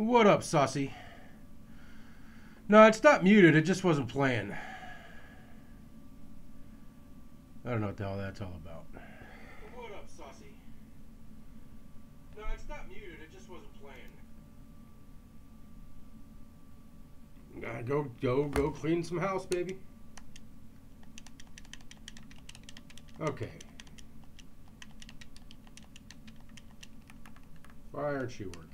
What up, Saucy? No, it's not muted. It just wasn't playing. I don't know what the hell that's all about. What up, Saucy? No, it's not muted. It just wasn't playing. Go clean some house, baby. Okay. Why aren't you working?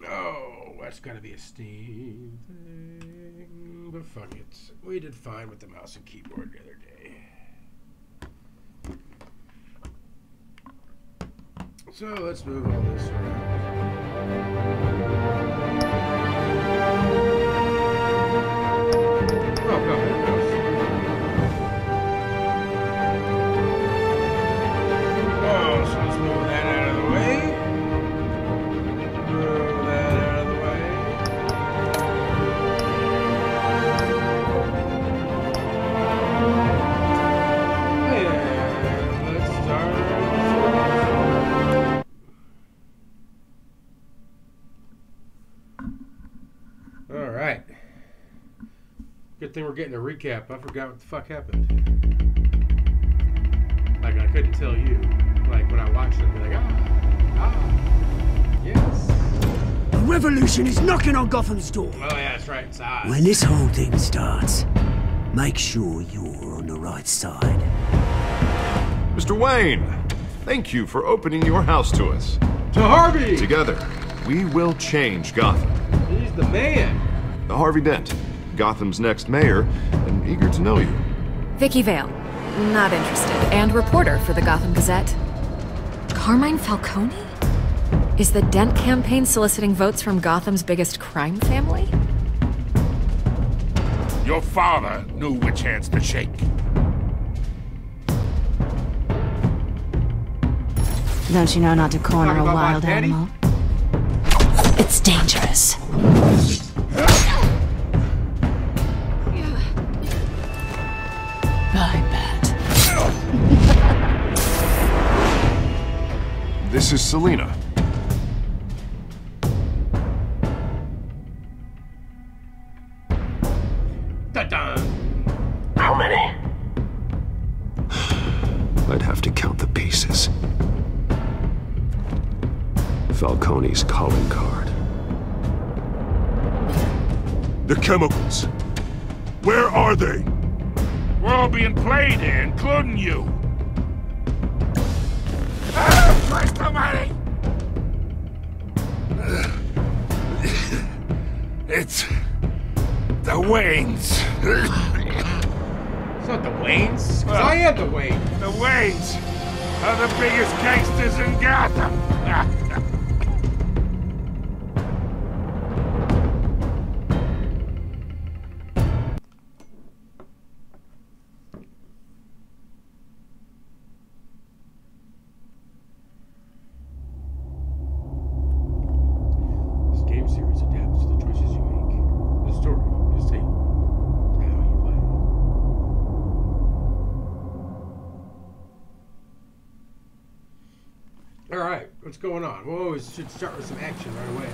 Oh, that's gotta be a Steam thing. But fuck it. We did fine with the mouse and keyboard the other day. So let's move all this around. Oh, go ahead, mouse. Oh, so let's move that out of the way. Move that out of the way. And let's start. All right. Good thing we're getting a recap. I forgot what the fuck happened. Like, I couldn't tell you. Like, when I watched it, I'd be like, yes. A revolution is knocking on Gotham's door. Oh, yeah, that's right. It's odd. When this whole thing starts, make sure you're on the right side. Mr. Wayne, thank you for opening your house to us. To Harvey! Together, we will change Gotham. He's the man. The Harvey Dent, Gotham's next mayor, and eager to know you. Vicky Vale. Not interested. And reporter for the Gotham Gazette. Carmine Falcone? Is the Dent campaign soliciting votes from Gotham's biggest crime family? Your father knew which hands to shake. Don't you know not to corner a Talking about my wild daddy? animal? It's dangerous. I bet. This is Selina. Da-da. How many? I'd have to count the pieces. Falcone's calling card. The chemicals. Where are they? We're all being played here, including you. Ah, Christ almighty! It's the Waynes. It's not the Waynes. 'Cause I am the Wayne. The Waynes are the biggest gangsters in Gotham. This game series adapts to the choices you make. The story is told to how you play. All right, what's going on? We always should start with some action right away.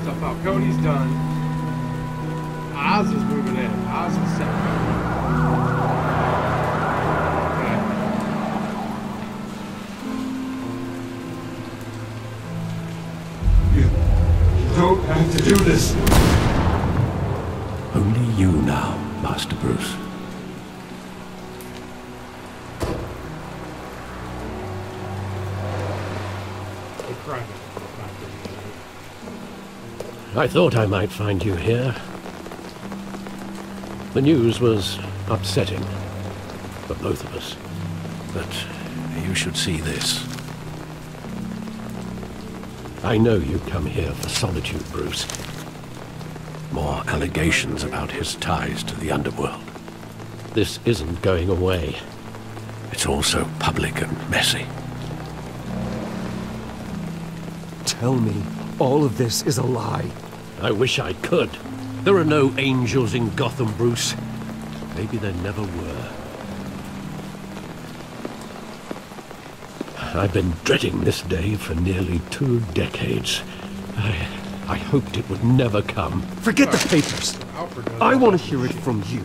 So Falcone's done. Oz is moving in. Oz is set. Okay. You don't have to do this. Only you now, Master Bruce. Hey, crime. I thought I might find you here. The news was upsetting for both of us. But you should see this. I know you come here for solitude, Bruce. More allegations about his ties to the underworld. This isn't going away. It's all so public and messy. Tell me all of this is a lie? I wish I could. There are no angels in Gotham, Bruce. Maybe there never were. I've been dreading this day for nearly 2 decades. I hoped it would never come. Forget the papers. I want to hear it from you.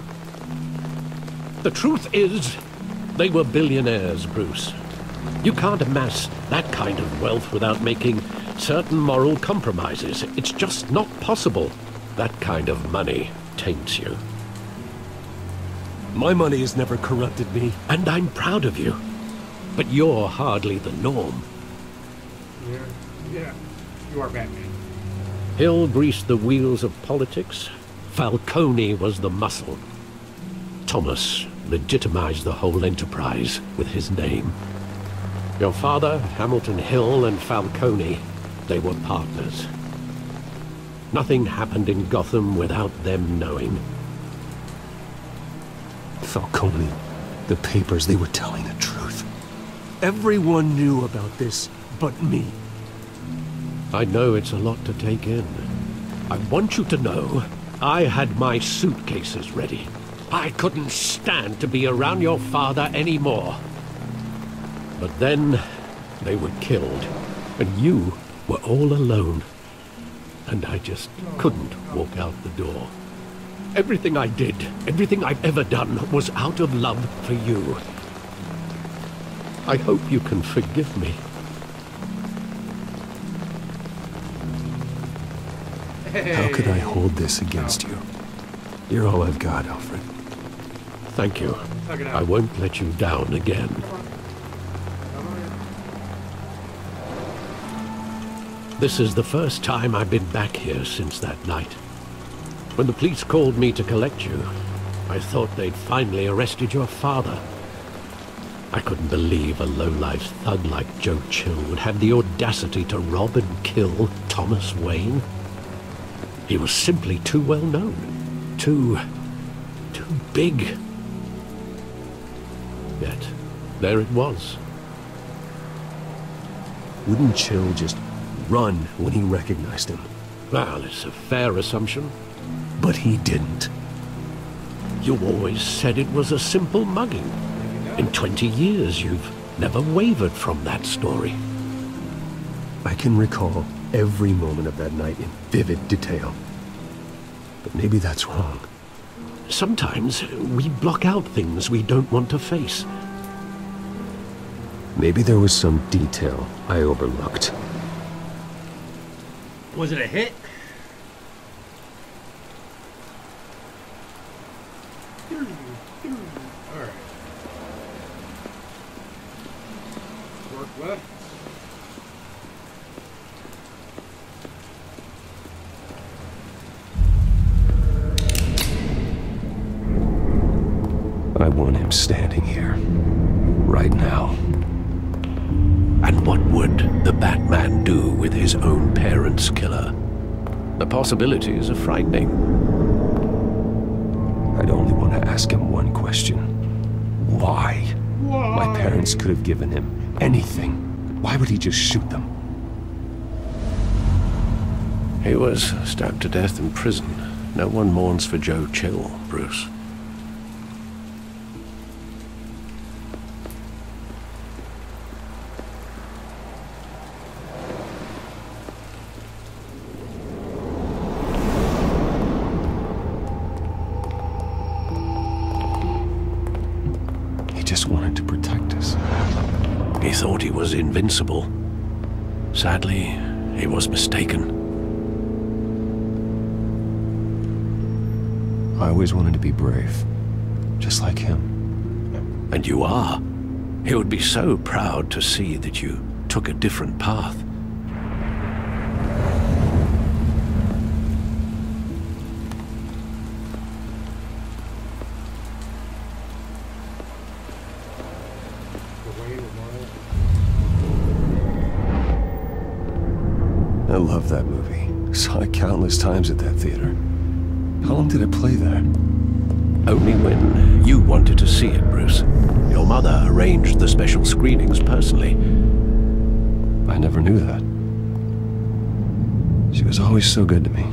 The truth is, they were billionaires, Bruce. You can't amass that kind of wealth without making certain moral compromises. It's just not possible. That kind of money taints you. My money has never corrupted me. And I'm proud of you. But you're hardly the norm. Yeah. You are Batman. Hill greased the wheels of politics. Falcone was the muscle. Thomas legitimized the whole enterprise with his name. Your father, Hamilton Hill, and Falcone, they were partners. Nothing happened in Gotham without them knowing. Falcone, the papers, they were telling the truth. Everyone knew about this but me. I know it's a lot to take in. I want you to know I had my suitcases ready. I couldn't stand to be around your father anymore. But then they were killed, and you were all alone. And I just couldn't walk out the door. Everything I did, everything I've ever done, was out of love for you. I hope you can forgive me. How could I hold this against you? You're all I've got, Alfred. Thank you. I won't let you down again. This is the first time I've been back here since that night. When the police called me to collect you, I thought they'd finally arrested your father. I couldn't believe a low-life thug like Joe Chill would have the audacity to rob and kill Thomas Wayne. He was simply too well known. Too big. Yet, there it was. Wouldn't Chill just run when he recognized him? Well, it's a fair assumption. But he didn't. You always said it was a simple mugging. In 20 years, you've never wavered from that story. I can recall every moment of that night in vivid detail. But maybe that's wrong. Sometimes we block out things we don't want to face. Maybe there was some detail I overlooked. Was it a hit? Alright. Work left. I want him standing here. Right now. And what would the Batman do with his own parents' killer? The possibilities are frightening. I'd only want to ask him one question. Why? My parents could have given him anything. Why would he just shoot them? He was stabbed to death in prison. No one mourns for Joe Chill, Bruce. Wanted to protect us. He thought he was invincible. Sadly, he was mistaken. I always wanted to be brave, just like him. And you are. He would be so proud to see that you took a different path. I love that movie. Saw it countless times at that theater. How long did it play there? Only when you wanted to see it, Bruce. Your mother arranged the special screenings personally. I never knew that. was always so good to me.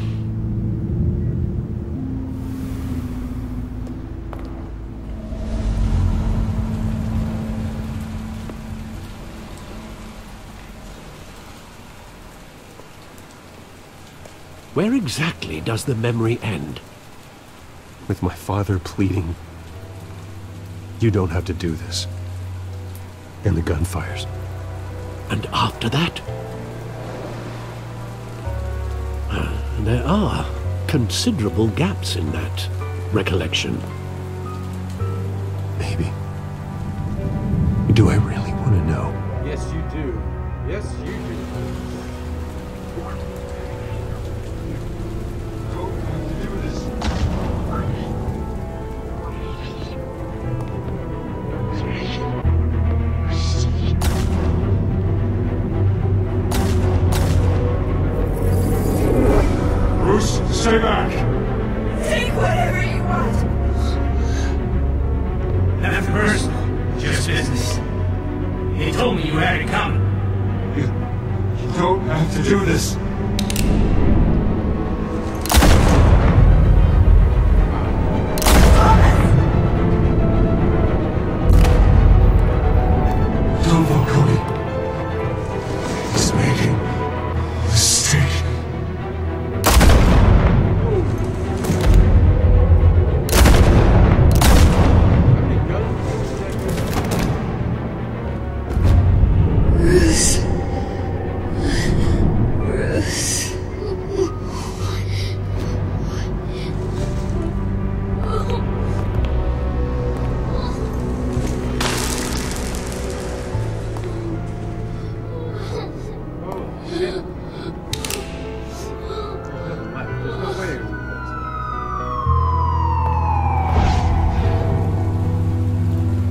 Where exactly does the memory end? With my father pleading, "You don't have to do this." And the gunfires. And after that? There are considerable gaps in that recollection. Maybe. Do I really want to know? Yes, you do. Yes, you do. Bruce, stay back! Take whatever you want! That first, just business. He told me you had it coming. You don't have to do this. Don't look, Cody. He's making a mistake.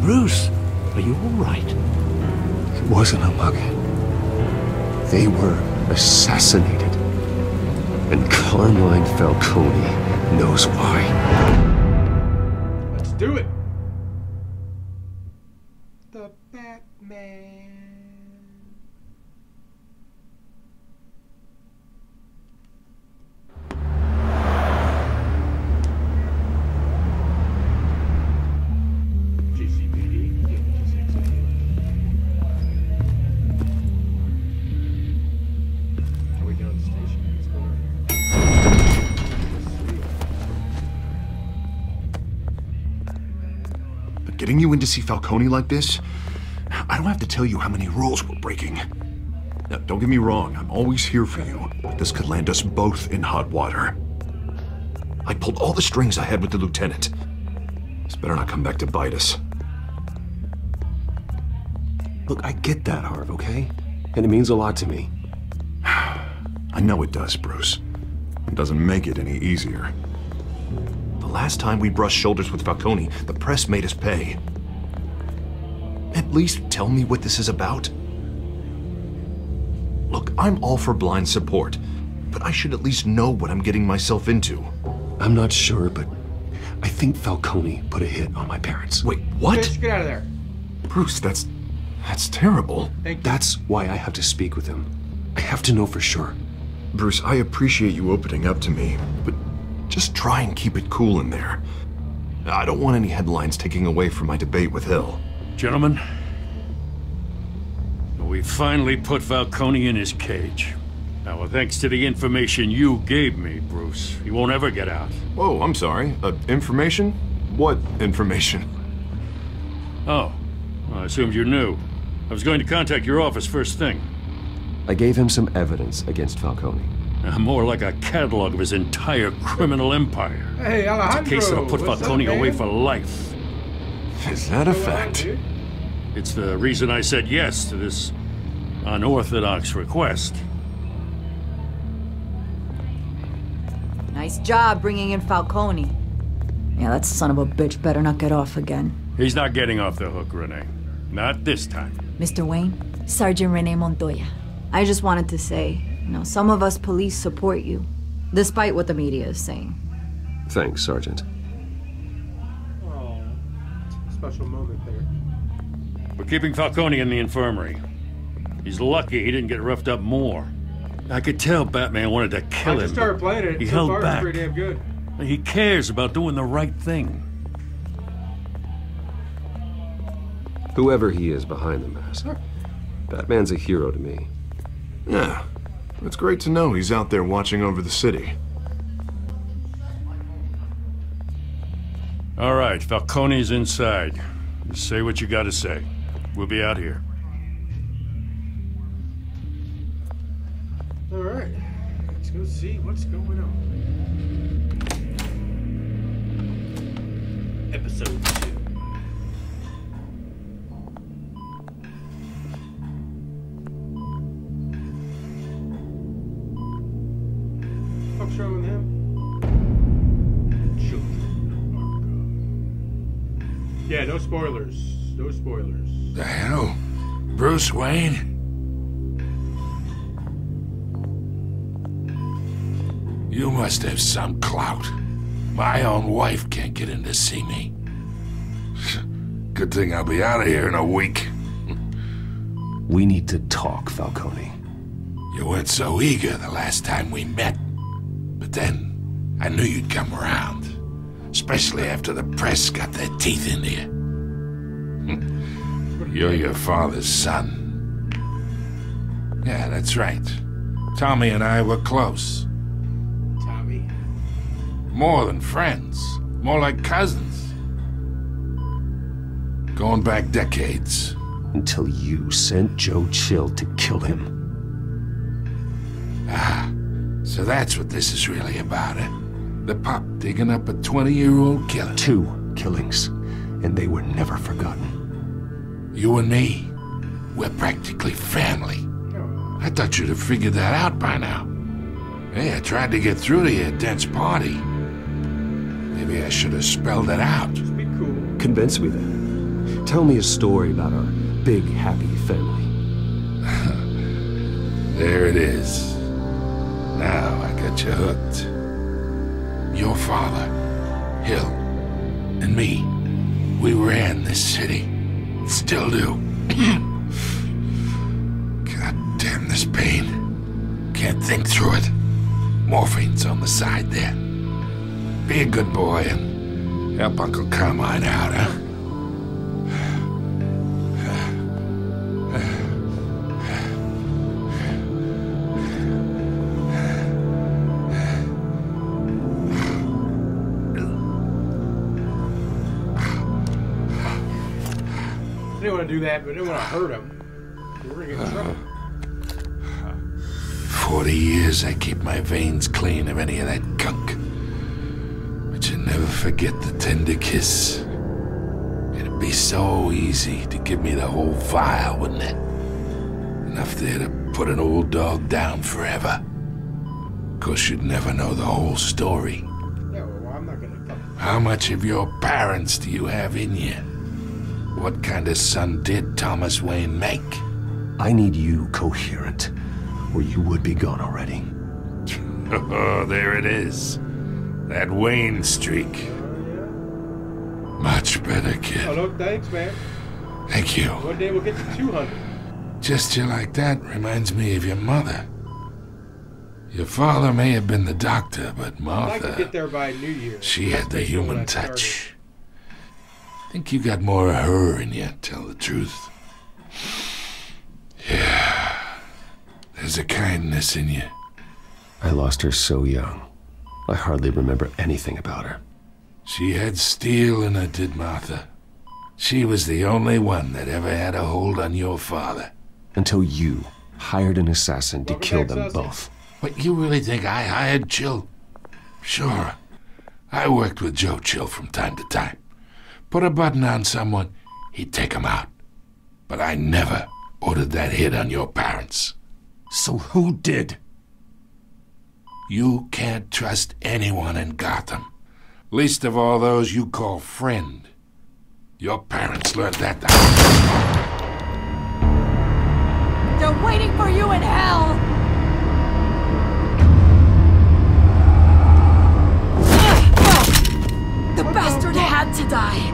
Bruce, are you all right? It wasn't a mug. They were assassinated. And Carmine Falcone knows why. Let's do it. The Batman. Getting you in to see Falcone like this? I don't have to tell you how many rules we're breaking. Now, don't get me wrong, I'm always here for you, but this could land us both in hot water. I pulled all the strings I had with the lieutenant. This better not come back to bite us. Look, I get that, Harv, okay? And it means a lot to me. I know it does, Bruce. It doesn't make it any easier. The last time we brushed shoulders with Falcone, the press made us pay. At least tell me what this is about. Look, I'm all for blind support, but I should at least know what I'm getting myself into. I'm not sure, but I think Falcone put a hit on my parents. Wait, what? Bitch, get out of there. Bruce, that's terrible. Thank you. That's why I have to speak with him. I have to know for sure. Bruce, I appreciate you opening up to me, but just try and keep it cool in there. I don't want any headlines taking away from my debate with Hill. Gentlemen, we finally put Falcone in his cage. Now, thanks to the information you gave me, Bruce, he won't ever get out. Whoa, I'm sorry. Information? What information? Oh, well, I assumed you knew. I was going to contact your office first thing. I gave him some evidence against Falcone. More like a catalog of his entire criminal empire. Hey, Alejandro. It's a case that'll put Falcone away for life. Is that a fact? It's the reason I said yes to this unorthodox request. Nice job bringing in Falcone. Yeah, that son of a bitch better not get off again. He's not getting off the hook, Renee. Not this time. Mr. Wayne, Sergeant Renee Montoya. I just wanted to say, some of us police support you, despite what the media is saying. Thanks, Sergeant. Oh, special moment there. We're keeping Falcone in the infirmary. He's lucky he didn't get roughed up more. I could tell Batman wanted to kill him. I just started playing it. He so held far, back. It's pretty damn good. He cares about doing the right thing. Whoever he is behind the mask, Batman's a hero to me. Yeah, it's great to know he's out there watching over the city. All right, Falcone's inside. Just say what you gotta say. We'll be out here. All right, let's go see what's going on. Episode 2. What's wrong with him? Yeah, no spoilers. No spoilers. The hell? Bruce Wayne? You must have some clout. My own wife can't get in to see me. Good thing I'll be out of here in a week. We need to talk, Falcone. You weren't so eager the last time we met. But then, I knew you'd come around. Especially after the press got their teeth into you. You're your father's son. Yeah, that's right. Tommy and I were close. Tommy? More than friends. More like cousins. Going back decades. Until you sent Joe Chill to kill him. Ah, so that's what this is really about, eh? The pup digging up a 20-year-old killer. 2 killings, and they were never forgotten. You and me, we're practically family. I thought you'd have figured that out by now. Hey, I tried to get through to your dense party. Maybe I should have spelled it out. Just be cool. Convince me then. Tell me a story about our big, happy family. There it is. Now I got you hooked. Your father, Hill, and me, we ran this city. Still do. God damn this pain. Can't think through it. Morphine's on the side there. Be a good boy and help Uncle Carmine out, huh? I didn't want to do that, but I didn't want to hurt him. We're going to get in trouble. 40 years I keep my veins clean of any of that gunk. But you never forget the tender kiss. It'd be so easy to give me the whole vial, wouldn't it? Enough there to put an old dog down forever. Of course, you'd never know the whole story. Yeah, well, I'm not going to... How much of your parents do you have in you? What kind of son did Thomas Wayne make? I need you coherent, or you would be gone already. Oh, there it is. That Wayne streak. Much better, kid. Oh, no, thanks, man. Thank you. One day we'll get to 200. Gesture like that reminds me of your mother. Your father may have been the doctor, but Martha... I could get there by New Year's. She had the human touch. I think you got more of her in you, tell the truth. Yeah. There's a kindness in you. I lost her so young. I hardly remember anything about her. She had steel in her, did Martha. She was the only one that ever had a hold on your father. Until you hired an assassin to kill them both. What, you really think I hired Chill? Sure. I worked with Joe Chill from time to time. Put a button on someone, he'd take him out. But I never ordered that hit on your parents. So who did? You can't trust anyone in Gotham. Least of all those you call friend. Your parents learned that the They're waiting for you in hell! The bastard had to die!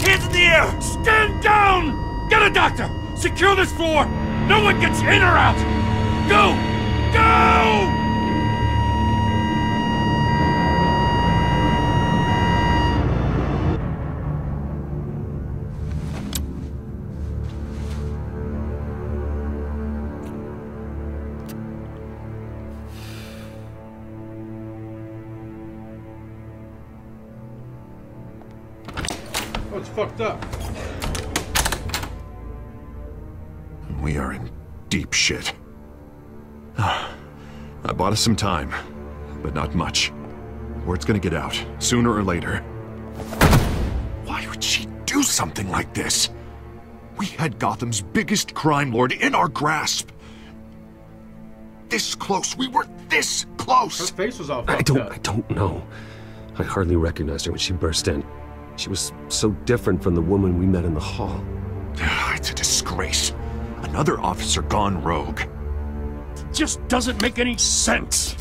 Hands in the air! Stand down! Get a doctor! Secure this floor! No one gets in or out! Go! Go! Oh, it's fucked up. We are in deep shit. I bought us some time, but not much. Word's gonna get out, sooner or later. Why would she do something like this? We had Gotham's biggest crime lord in our grasp. This close, we were this close! Her face was all fucked up. I don't know. I hardly recognized her when she burst in. She was so different from the woman we met in the hall. It's a disgrace. Another officer gone rogue. Just doesn't make any sense.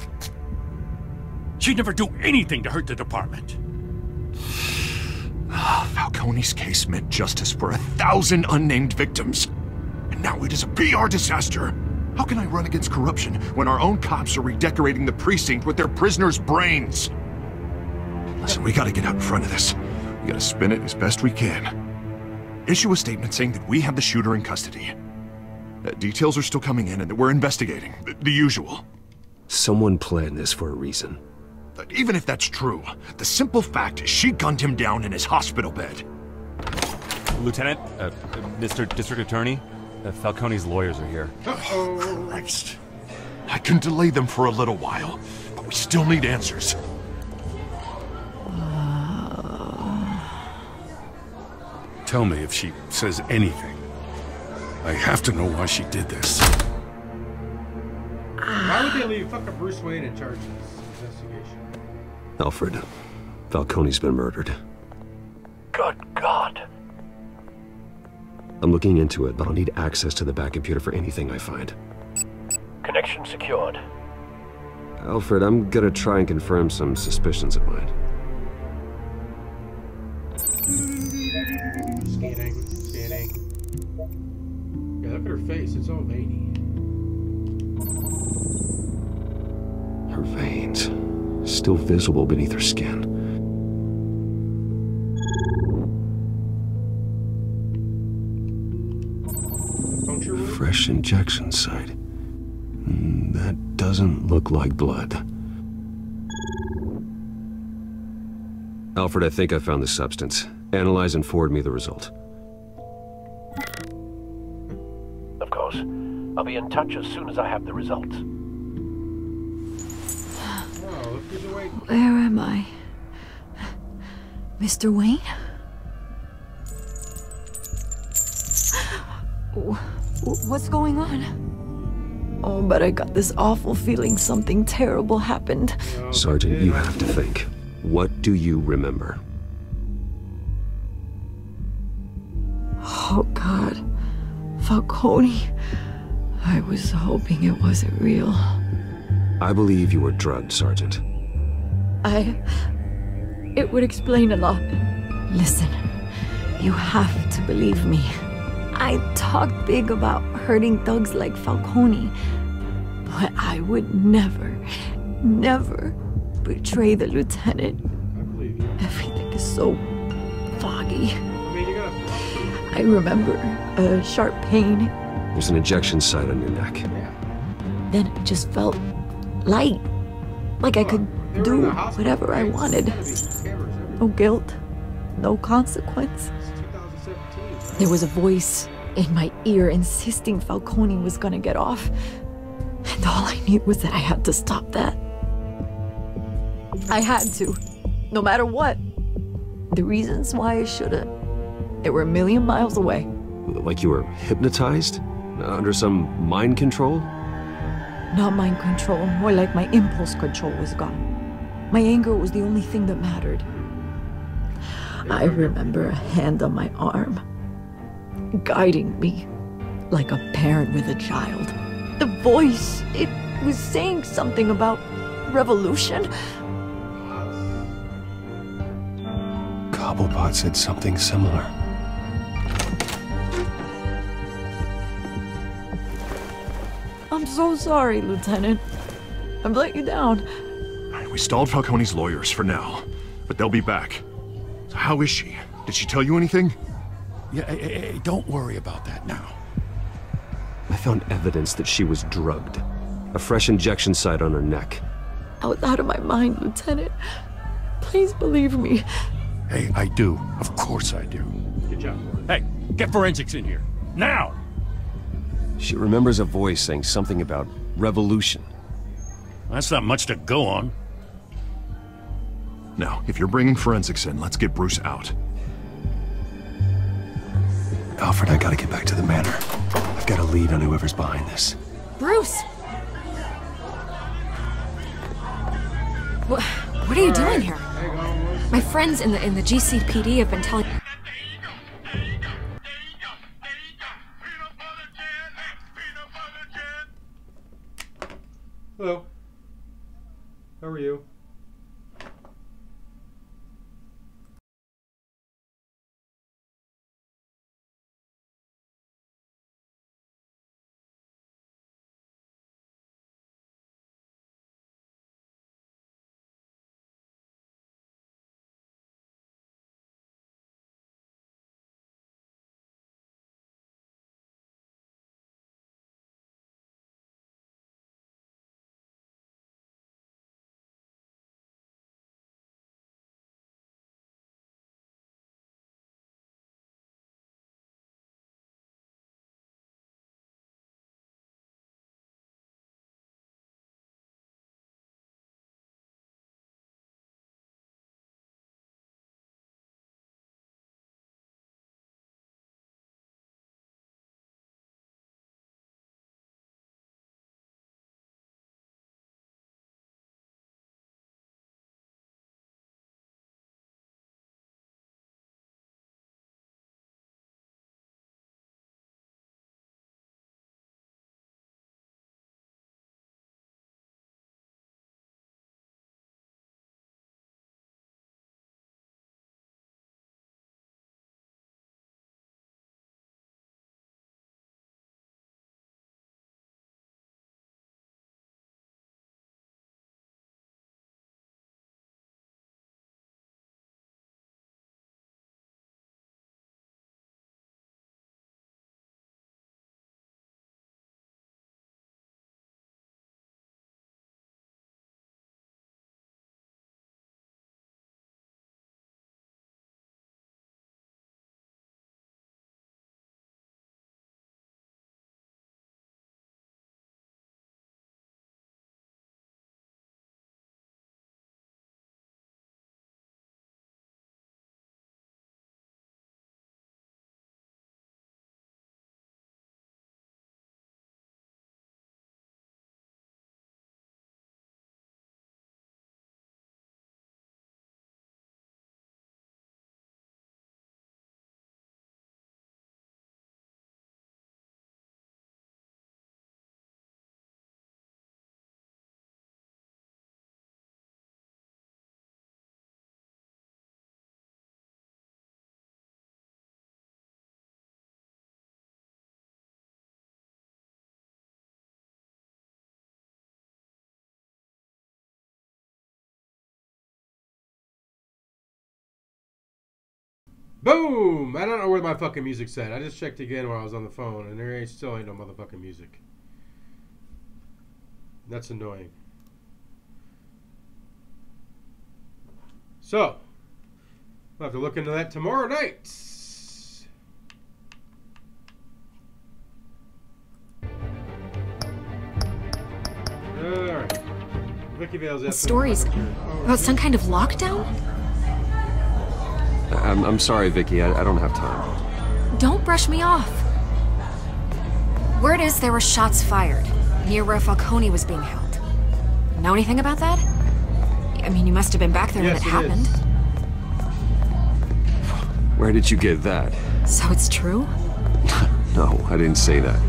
She'd never do anything to hurt the department. Falcone's case meant justice for 1,000 unnamed victims. And now it is a PR disaster. How can I run against corruption when our own cops are redecorating the precinct with their prisoners' brains? Listen, we gotta get out in front of this. We gotta spin it as best we can. Issue a statement saying that we have the shooter in custody. Details are still coming in and that we're investigating. The usual. Someone planned this for a reason. Even if that's true, the simple fact is she gunned him down in his hospital bed. Lieutenant, Mr. District Attorney, Falcone's lawyers are here. Oh, Christ. I can delay them for a little while, but we still need answers. Tell me if she says anything. I have to know why she did this. Why would they leave fucking Bruce Wayne in charge of this investigation? Alfred, Falcone's been murdered. Good God. I'm looking into it, but I'll need access to the back computer for anything I find. Connection secured. Alfred, I'm gonna try and confirm some suspicions of mine. Scanning. Yeah, look at her face. It's all veiny. Her veins, still visible beneath her skin. Fresh injection site. That doesn't look like blood. Alfred, I think I found the substance. Analyze and forward me the result. Of course. I'll be in touch as soon as I have the results. Where am I? Mr. Wayne? What's going on? Oh, but I got this awful feeling something terrible happened. Sergeant, you have to think. What do you remember? Oh, God. Falcone. I was hoping it wasn't real. I believe you were drugged, Sergeant. It would explain a lot. Listen, you have to believe me. I talked big about hurting thugs like Falcone, but I would never betray the lieutenant. Everything is so foggy. I remember a sharp pain. There's an injection site on your neck. Then it just felt light. Like I could do whatever I wanted. No guilt, no consequence. There was a voice in my ear insisting Falcone was gonna get off. And all I knew was that I had to stop that. I had to, no matter what. The reasons why I should've, they were a million miles away. Like you were hypnotized? Under some mind control? Not mind control, more like my impulse control was gone. My anger was the only thing that mattered. I remember a hand on my arm, guiding me like a parent with a child. The voice, it was saying something about revolution. Cobblepot said something similar. I'm so sorry, Lieutenant. I've let you down. We stalled Falcone's lawyers for now, but they'll be back. So how is she? Did she tell you anything? Yeah, hey, don't worry about that now. I found evidence that she was drugged. A fresh injection site on her neck. I was out of my mind, Lieutenant. Please believe me. Hey, I do. Of course I do. Good job. Hey, get forensics in here. Now! She remembers a voice saying something about revolution. That's not much to go on. Now, if you're bringing forensics in, let's get Bruce out. Alfred, I gotta get back to the manor. I've got a lead on whoever's behind this. Bruce! What are you doing here? My friends in the GCPD have been telling... Hello. How are you? Boom! I don't know where my fucking music's at. I just checked again while I was on the phone, and there still ain't no motherfucking music. That's annoying. So, we'll have to look into that tomorrow night. Alright. Vicky Vale's stories about some kind of lockdown? I'm sorry, Vicky. I don't have time. Don't brush me off. Word is there were shots fired near where Falcone was being held. Know anything about that? I mean, you must have been back there when it happened. Where did you get that? So it's true? No, I didn't say that.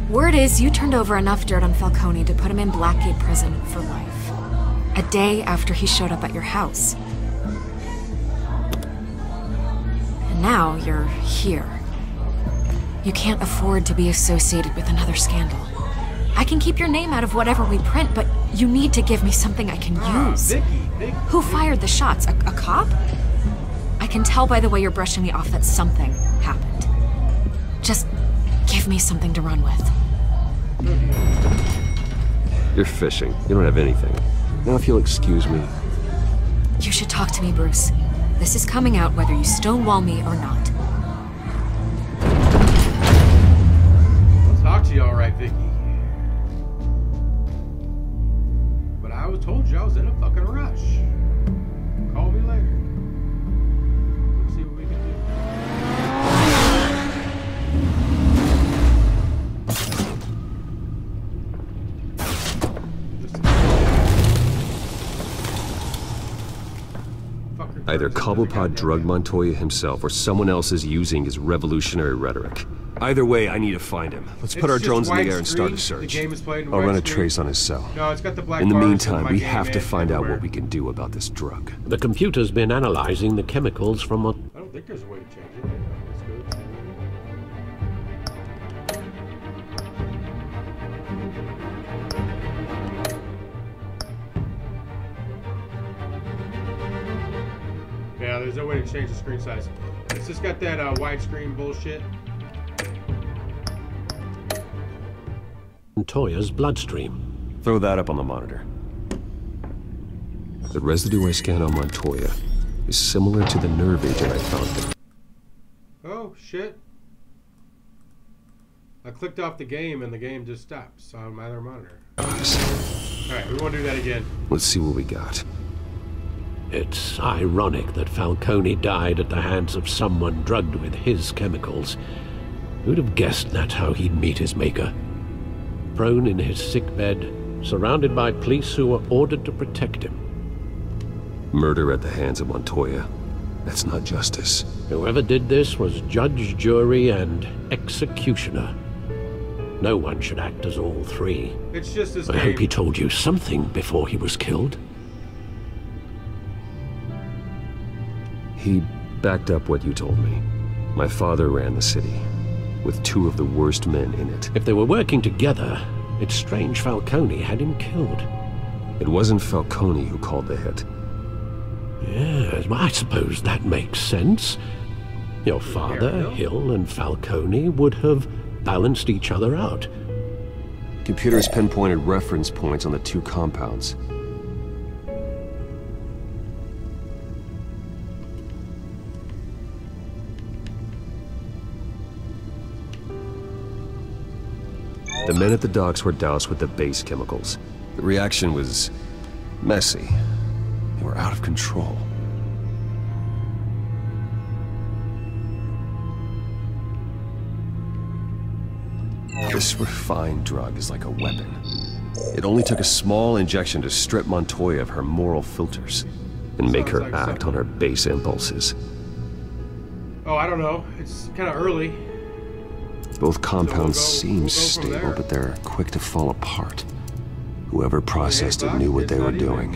Word is you turned over enough dirt on Falcone to put him in Blackgate Prison for life. A day after he showed up at your house. And now you're here. You can't afford to be associated with another scandal. I can keep your name out of whatever we print, but you need to give me something I can use. Vicky. Who fired the shots? A cop? I can tell by the way you're brushing me off that something happened. Just give me something to run with. You're fishing. You don't have anything. Now if you'll excuse me. You should talk to me, Bruce. This is coming out whether you stonewall me or not. I'll talk to you alright, Vicky. But I was told you I was in a fucking rush. Call me later. Let's see what we can do. Either Cobblepot drugged Montoya himself or someone else is using his revolutionary rhetoric. Either way, I need to find him. Let's put our drones in the air and start a search. I'll run a trace on his cell. No, it's got the black in the bars meantime, my we game have to find out everywhere. what we can do about this drug. The computer's been analyzing the chemicals from what... I don't think there's a way to change it. Let's go. Yeah, there's no way to change the screen size. It's just got that widescreen bullshit. Montoya's bloodstream. Throw that up on the monitor. The residue I scanned on Montoya is similar to the nerve agent I found. Oh, shit. I clicked off the game and the game just stops on my other monitor. Alright, we won't do that again. Let's see what we got. It's ironic that Falcone died at the hands of someone drugged with his chemicals. Who'd have guessed that's how he'd meet his maker? Prone in his sickbed, surrounded by police who were ordered to protect him. Murder at the hands of Montoya. That's not justice. Whoever did this was judge, jury, and executioner. No one should act as all three. It's just this I hope he told you something before he was killed. He backed up what you told me. My father ran the city, with two of the worst men in it. If they were working together, it's strange Falcone had him killed. It wasn't Falcone who called the hit. Yes, well, I suppose that makes sense. Your father, Hill, and Falcone would have balanced each other out. Computers pinpointed reference points on the two compounds. The men at the docks were doused with the base chemicals. The reaction was messy. They were out of control. This refined drug is like a weapon. It only took a small injection to strip Montoya of her moral filters and make her act on her base impulses. Oh, I don't know. It's kind of early. Both compounds seem stable, but they're quick to fall apart. Whoever processed it knew what they were doing.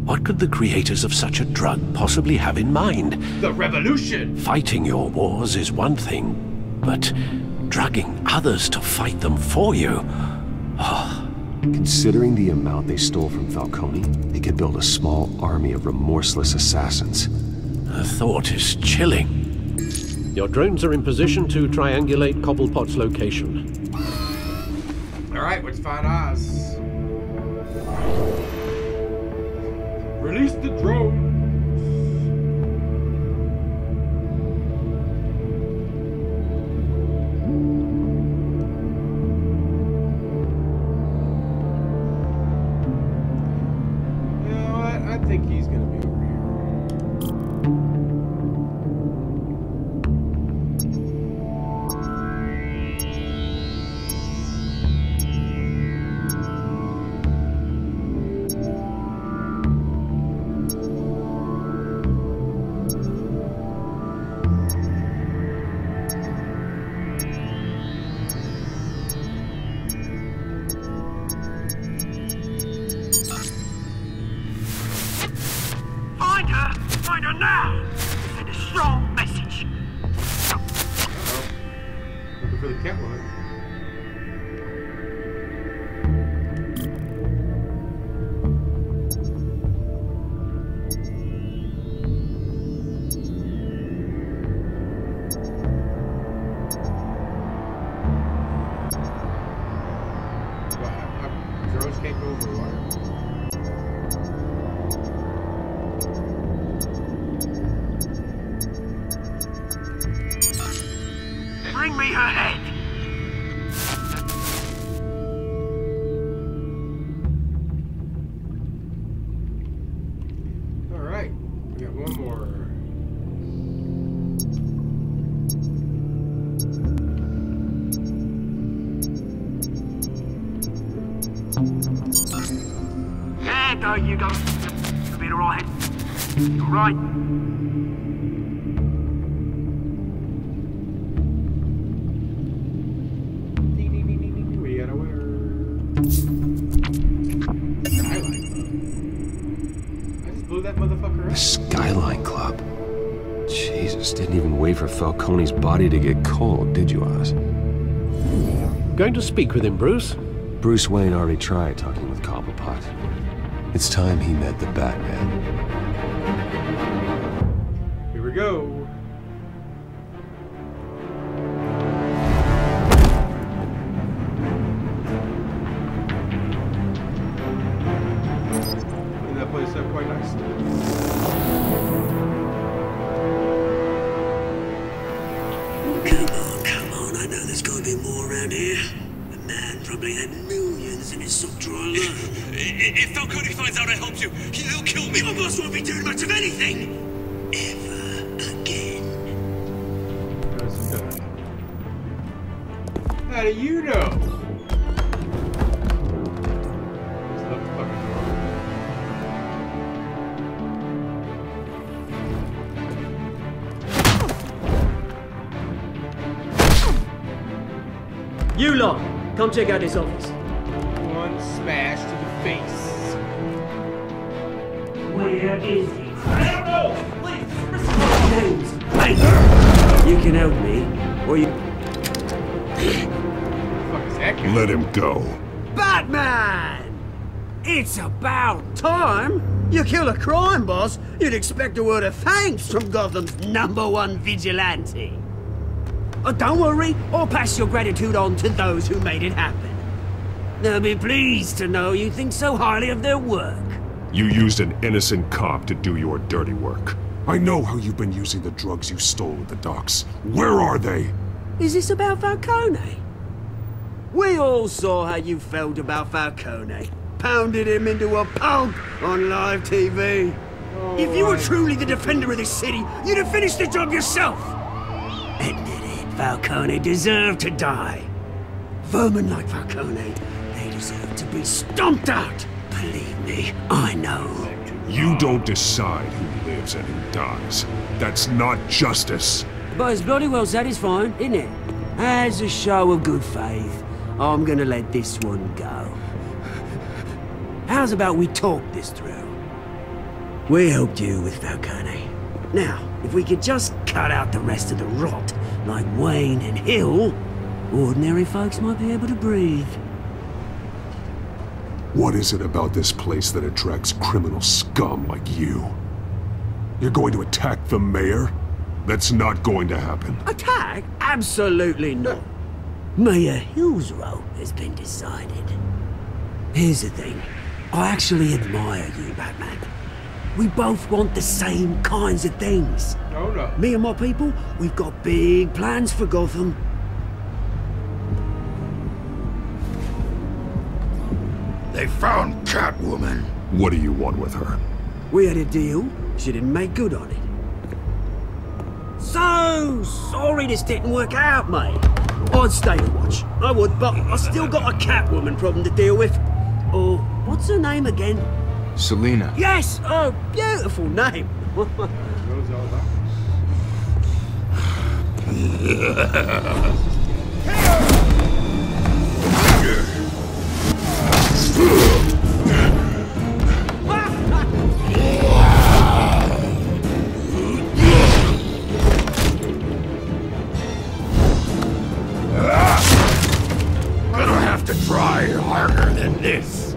What could the creators of such a drug possibly have in mind? The revolution! Fighting your wars is one thing, but drugging others to fight them for you? Oh. Considering the amount they stole from Falcone, they could build a small army of remorseless assassins. The thought is chilling. Your drones are in position to triangulate Cobblepot's location. Alright, let's find Oz. Release the drone. You know what? I think he's gonna be over here. Find her now! Send a strong message. Uh-oh. Looking for the Catwoman. Bring me her head! Alright, we got one more. There go, you go. You'll be alright. You're right. We got a winner. Skyline. I just blew that motherfucker The up. Skyline Club. Jesus, didn't even wait for Falcone's body to get cold, did you, Oz? Going to speak with him, Bruce? Bruce Wayne already tried talking with Cobblepot. It's time he met the Batman. Here we go. Clean that place up quite nicely. Come on, I know there's gonna be more around here. The man probably had millions in his sock drawer alone. If Falcone finds out I helped you, he'll kill me. Your boss won't be doing much of anything. Ever again. How do you know? Just left the fucking door. You lot, come check out his office. One smash to the face. Where is he? I don't know! Please, James, hey! You can help me, or you... Let him go. Batman! It's about time! You kill a crime boss, you'd expect a word of thanks from Gotham's #1 vigilante. Oh, don't worry, I'll pass your gratitude on to those who made it happen. They'll be pleased to know you think so highly of their work. You used an innocent cop to do your dirty work. I know how you've been using the drugs you stole at the docks. Where are they? Is this about Falcone? We all saw how you felt about Falcone. Pounded him into a pulp on live TV. If you were truly the defender of this city, you'd have finished the job yourself. Admit it, Falcone deserved to die. Vermin like Falcone, they deserve to be stomped out. Believe me, I know. You don't decide who lives and who dies. That's not justice. But it's bloody well satisfying, isn't it? As a show of good faith, I'm gonna let this one go. How's about we talk this through? We helped you with Falcone. Now, if we could just cut out the rest of the rot, like Wayne and Hill, ordinary folks might be able to breathe. What is it about this place that attracts criminal scum like you? You're going to attack the mayor? That's not going to happen. Attack? Absolutely not. Mayor Hill's role has been decided. Here's the thing. I actually admire you, Batman. We both want the same kinds of things. Oh no. Me and my people, we've got big plans for Gotham. They found Catwoman. What do you want with her? We had a deal. She didn't make good on it. So sorry this didn't work out, mate. I'd stay to watch. I would, but I still got a Catwoman problem to deal with. Oh, what's her name again? Selena. Yes! Oh, beautiful name. Gonna have to try harder than this.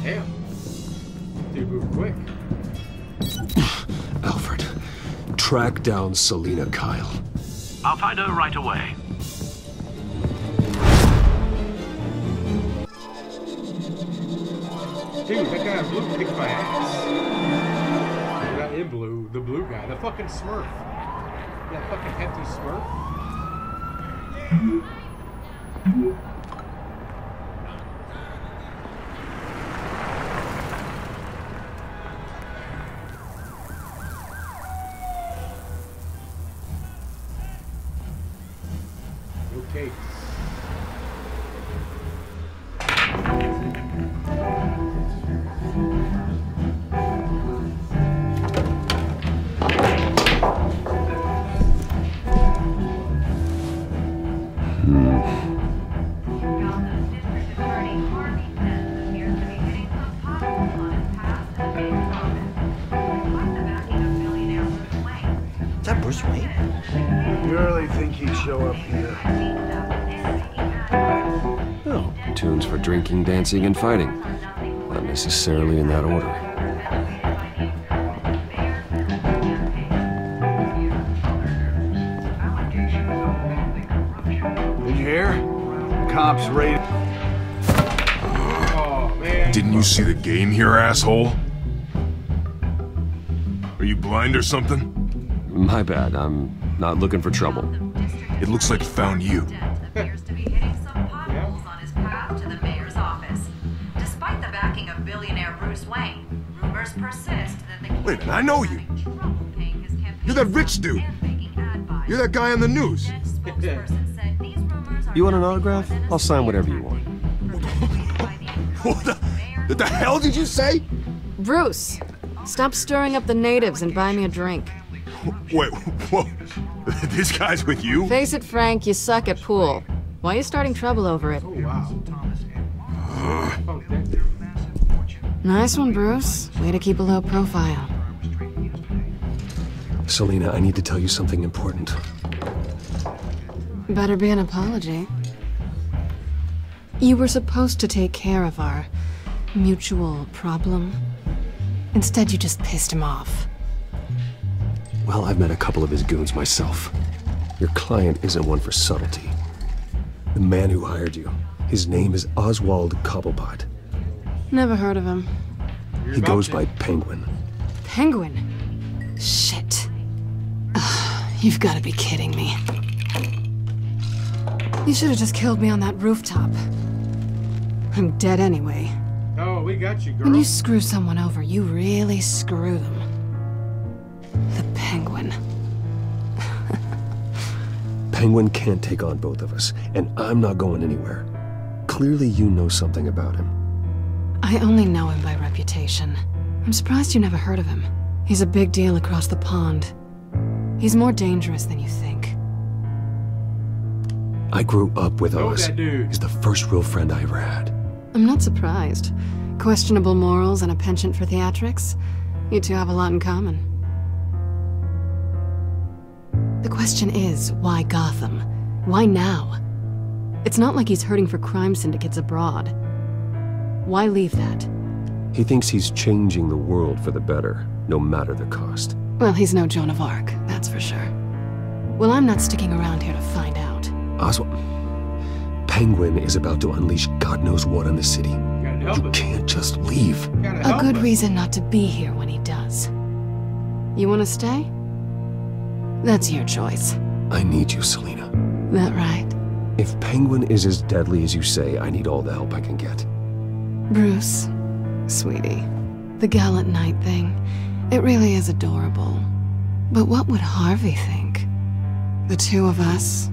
Damn. Dude, move quick. track down Selina Kyle. I'll find her right away. Dude, that guy in blue kicked my ass. Not in blue, the blue guy, the fucking Smurf. That fucking hefty Smurf. Okay. Is that Bruce Wayne? You really think he'd show up here? Oh, tunes for drinking, dancing, and fighting. Not necessarily in that order. Did you hear? Cops raided. Oh, man. Didn't you see the game here, asshole? Are you blind or something? My bad, I'm not looking for trouble. It looks like it found you. Appears to be hitting some potholes on his path to the mayor's office. Despite the backing of billionaire Bruce Wayne, rumors persist that the Wait a minute, I know you. You're that rich dude. You're that guy on the news. You want an autograph? I'll sign whatever you want. What the hell did you say? Bruce, stop stirring up the natives and buy me a drink. Wait, whoa. This guy's with you? Face it, Frank, you suck at pool. Why are you starting trouble over it? Oh, wow. Nice one, Bruce. Way to keep a low profile. Selina, I need to tell you something important. Better be an apology. You were supposed to take care of our mutual problem. Instead, you just pissed him off. Well, I've met a couple of his goons myself. Your client isn't one for subtlety. The man who hired you, his name is Oswald Cobblepot. Never heard of him. He goes by Penguin. Penguin? Shit. Ugh, you've got to be kidding me. You should have just killed me on that rooftop. I'm dead anyway. Oh, we got you, girl. When you screw someone over, you really screw them. The Penguin. Penguin can't take on both of us, and I'm not going anywhere. Clearly you know something about him. I only know him by reputation. I'm surprised you never heard of him. He's a big deal across the pond. He's more dangerous than you think. I grew up with Oz. that dude. He's the first real friend I ever had. I'm not surprised. Questionable morals and a penchant for theatrics. You two have a lot in common. The question is, why Gotham? Why now? It's not like he's hurting for crime syndicates abroad. Why leave that? He thinks he's changing the world for the better, no matter the cost. Well, he's no Joan of Arc, that's for sure. Well, I'm not sticking around here to find out. Oswald, Penguin is about to unleash God knows what on the city. You can't just leave. A good reason not to be here when he does. You want to stay? That's your choice. I need you, Selina. That right? If Penguin is as deadly as you say, I need all the help I can get. Bruce, sweetie, the gallant knight thing, it really is adorable. But what would Harvey think? The two of us,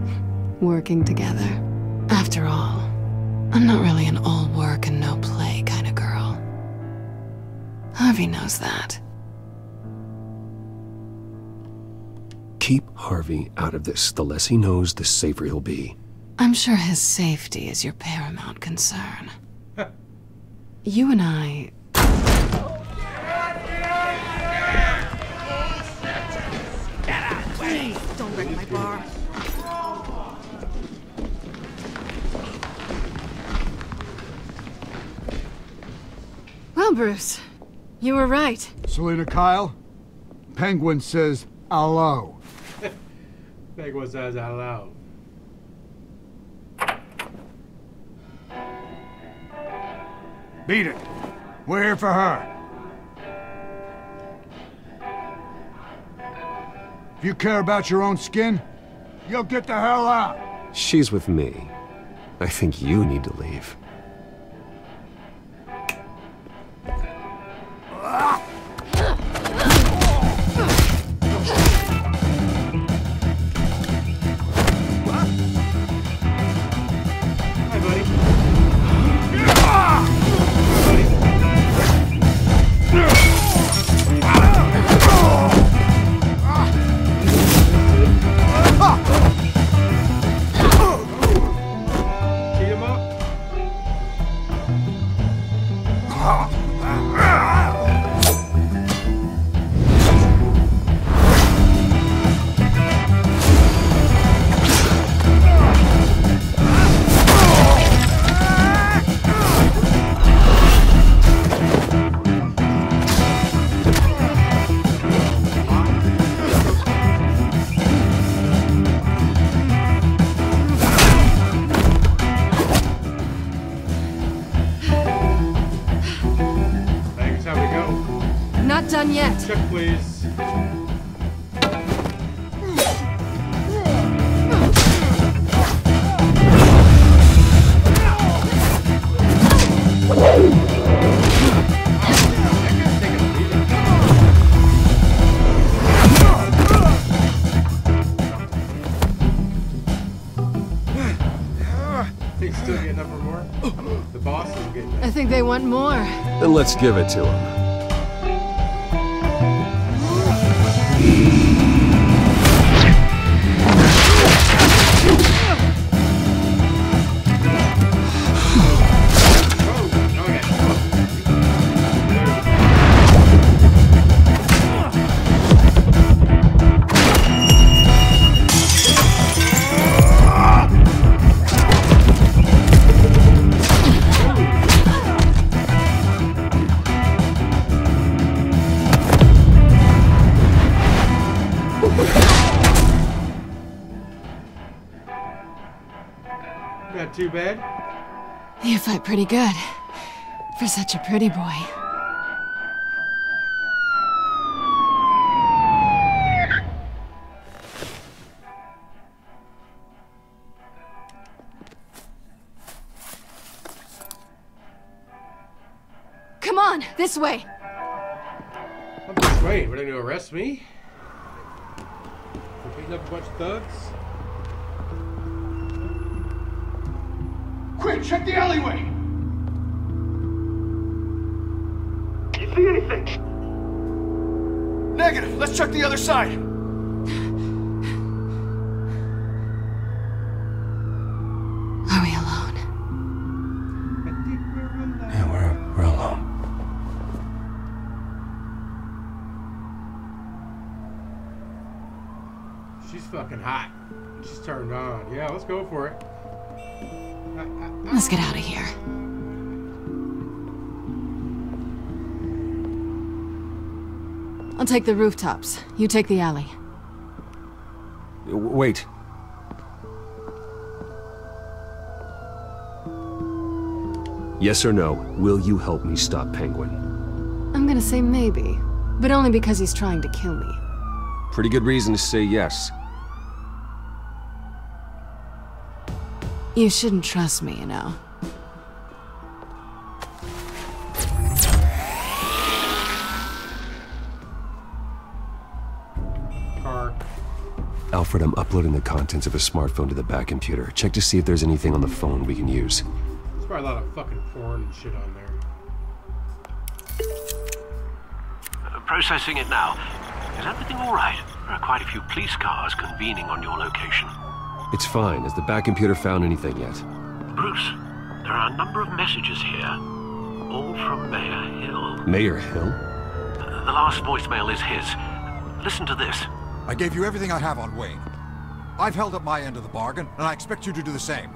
working together. After all, I'm not really an all work and no play kind of girl. Harvey knows that. Keep Harvey out of this. The less he knows, the safer he'll be. I'm sure his safety is your paramount concern. You and I... Please, don't break my bar. Well, Bruce, you were right. Selina Kyle, Penguin says Hello. Big one says hello. Beat it. We're here for her. If you care about your own skin, you'll get the hell out. She's with me. I think you need to leave. Done yet. Check, please. Think still getting up for more? The boss is getting up. I think they want more. Then let's give it to him. Not too bad. You fight pretty good. For such a pretty boy. Come on, this way. I'm just waiting. What are they gonna arrest me? For beating up a bunch of thugs? Quick, check the alleyway! You see anything? Negative. Let's check the other side. Are we alone? Yeah, we're alone. She's fucking hot. She's turned on. Yeah, let's go for it. Let's get out of here. I'll take the rooftops. You take the alley. Wait. Yes or no, will you help me stop Penguin? I'm gonna say maybe, but only because he's trying to kill me. Pretty good reason to say yes. You shouldn't trust me, you know. Car. Alfred, I'm uploading the contents of a smartphone to the back computer. Check to see if there's anything on the phone we can use. There's probably a lot of fucking porn and shit on there. Processing it now. Is everything all right? There are quite a few police cars convening on your location. It's fine. Has the back computer found anything yet? Bruce, there are a number of messages here. All from Mayor Hill. Mayor Hill? The last voicemail is his. Listen to this. I gave you everything I have on Wayne. I've held up my end of the bargain, and I expect you to do the same.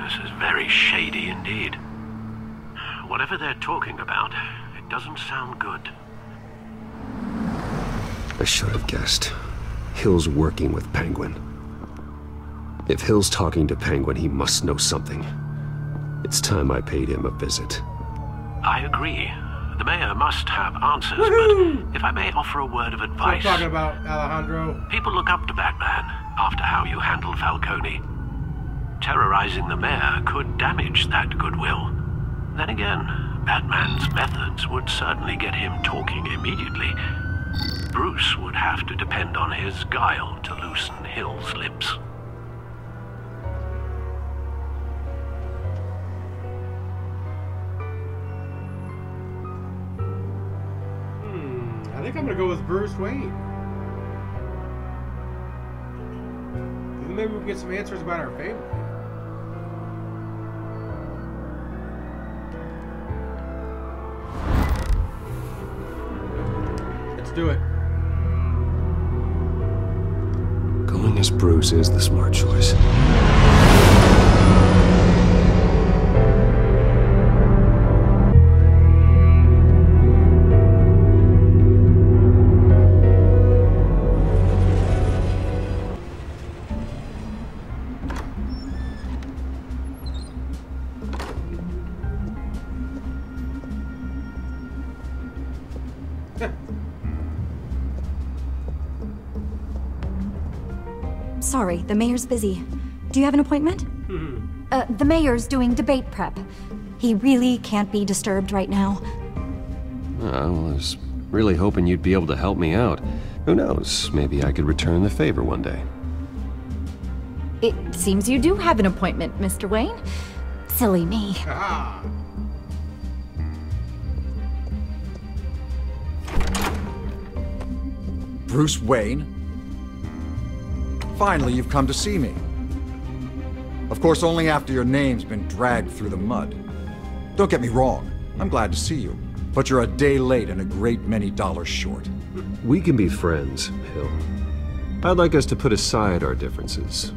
This is very shady indeed. Whatever they're talking about, it doesn't sound good. I should have guessed. Hill's working with Penguin. If Hill's talking to Penguin, he must know something. It's time I paid him a visit. I agree. The mayor must have answers, but if I may offer a word of advice... We're talking about Alejandro. People look up to Batman after how you handled Falcone. Terrorizing the mayor could damage that goodwill. Then again, Batman's methods would certainly get him talking immediately. Bruce would have to depend on his guile to loosen Hill's lips. I think I'm gonna go with Bruce Wayne. Maybe we can get some answers about our family. Let's do it. Going as Bruce is the smart choice. Sorry, the mayor's busy. Do you have an appointment? The mayor's doing debate prep. He really can't be disturbed right now. I was really hoping you'd be able to help me out. Who knows, maybe I could return the favor one day. It seems you do have an appointment, Mr. Wayne. Silly me. Bruce Wayne? Finally, you've come to see me. Of course, only after your name's been dragged through the mud. Don't get me wrong, I'm glad to see you. But you're a day late and a great many dollars short. We can be friends, Hill. I'd like us to put aside our differences.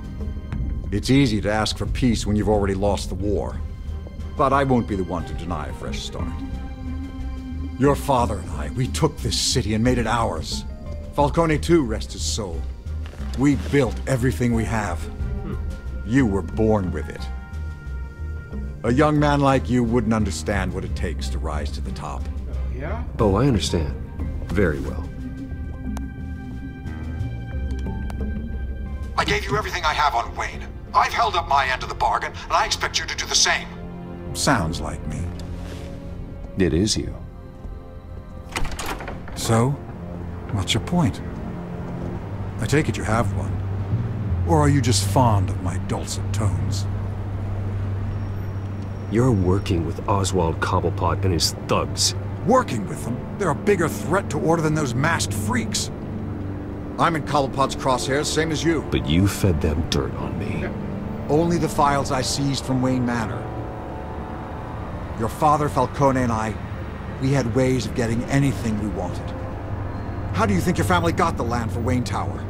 It's easy to ask for peace when you've already lost the war. But I won't be the one to deny a fresh start. Your father and I, we took this city and made it ours. Falcone too, rest his soul. We built everything we have. You were born with it. A young man like you wouldn't understand what it takes to rise to the top. Yeah? Oh, I understand. Very well. I gave you everything I have on Wayne. I've held up my end of the bargain, and I expect you to do the same. Sounds like me. It is you. So, what's your point? I take it you have one. Or are you just fond of my dulcet tones? You're working with Oswald Cobblepot and his thugs. Working with them? They're a bigger threat to order than those masked freaks. I'm in Cobblepot's crosshairs, same as you. But you fed them dirt on me. Only the files I seized from Wayne Manor. Your father, Falcone, and I, we had ways of getting anything we wanted. How do you think your family got the land for Wayne Tower?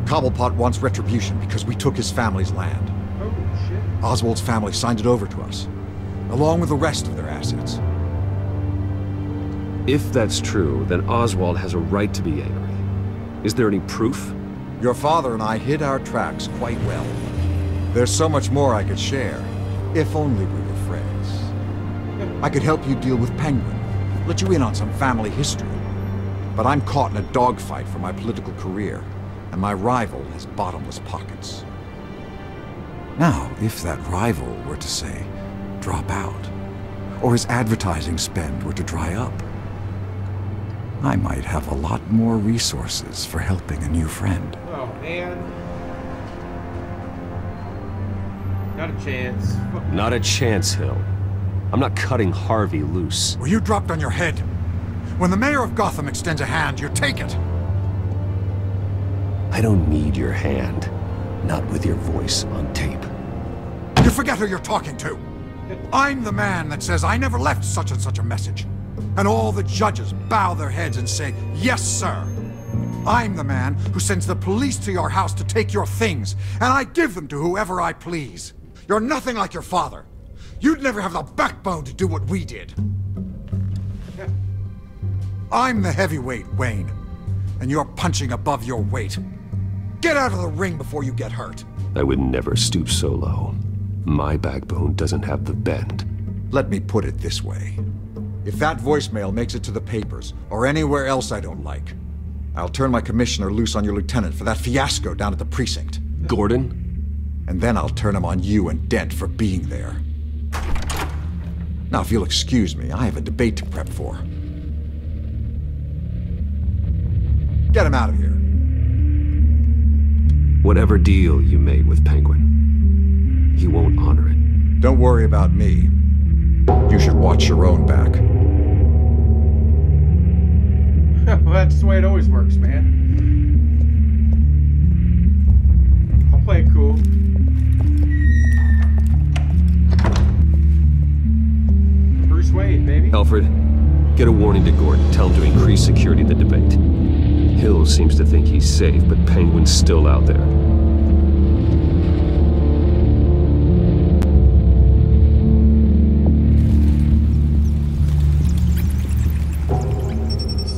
Cobblepot wants retribution because we took his family's land. Oh, shit. Oswald's family signed it over to us, along with the rest of their assets. If that's true, then Oswald has a right to be angry. Is there any proof? Your father and I hid our tracks quite well. There's so much more I could share, if only we were friends. I could help you deal with Penguin, let you in on some family history. But I'm caught in a dogfight for my political career, and my rival has bottomless pockets. Now, if that rival were to, say, drop out, or his advertising spend were to dry up, I might have a lot more resources for helping a new friend. Oh, man. Not a chance. Not a chance, Hill. I'm not cutting Harvey loose. Were you dropped on your head? When the mayor of Gotham extends a hand, you take it! I don't need your hand. Not with your voice on tape. You forget who you're talking to! I'm the man that says I never left such and such a message. And all the judges bow their heads and say, yes, sir. I'm the man who sends the police to your house to take your things, and I give them to whoever I please. You're nothing like your father. You'd never have the backbone to do what we did. I'm the heavyweight, Wayne. and you're punching above your weight. Get out of the ring before you get hurt. I would never stoop so low. My backbone doesn't have the bend. Let me put it this way. If that voicemail makes it to the papers, or anywhere else I don't like, I'll turn my commissioner loose on your lieutenant for that fiasco down at the precinct. Gordon? And then I'll turn him on you and Dent for being there. Now, if you'll excuse me, I have a debate to prep for. Get him out of here. Whatever deal you made with Penguin, he won't honor it. Don't worry about me. You should watch your own back. Well, that's the way it always works, man. I'll play it cool. Bruce Wayne, baby. Alfred, get a warning to Gordon. Tell him to increase security at the debate. Hill seems to think he's safe, but Penguin's still out there.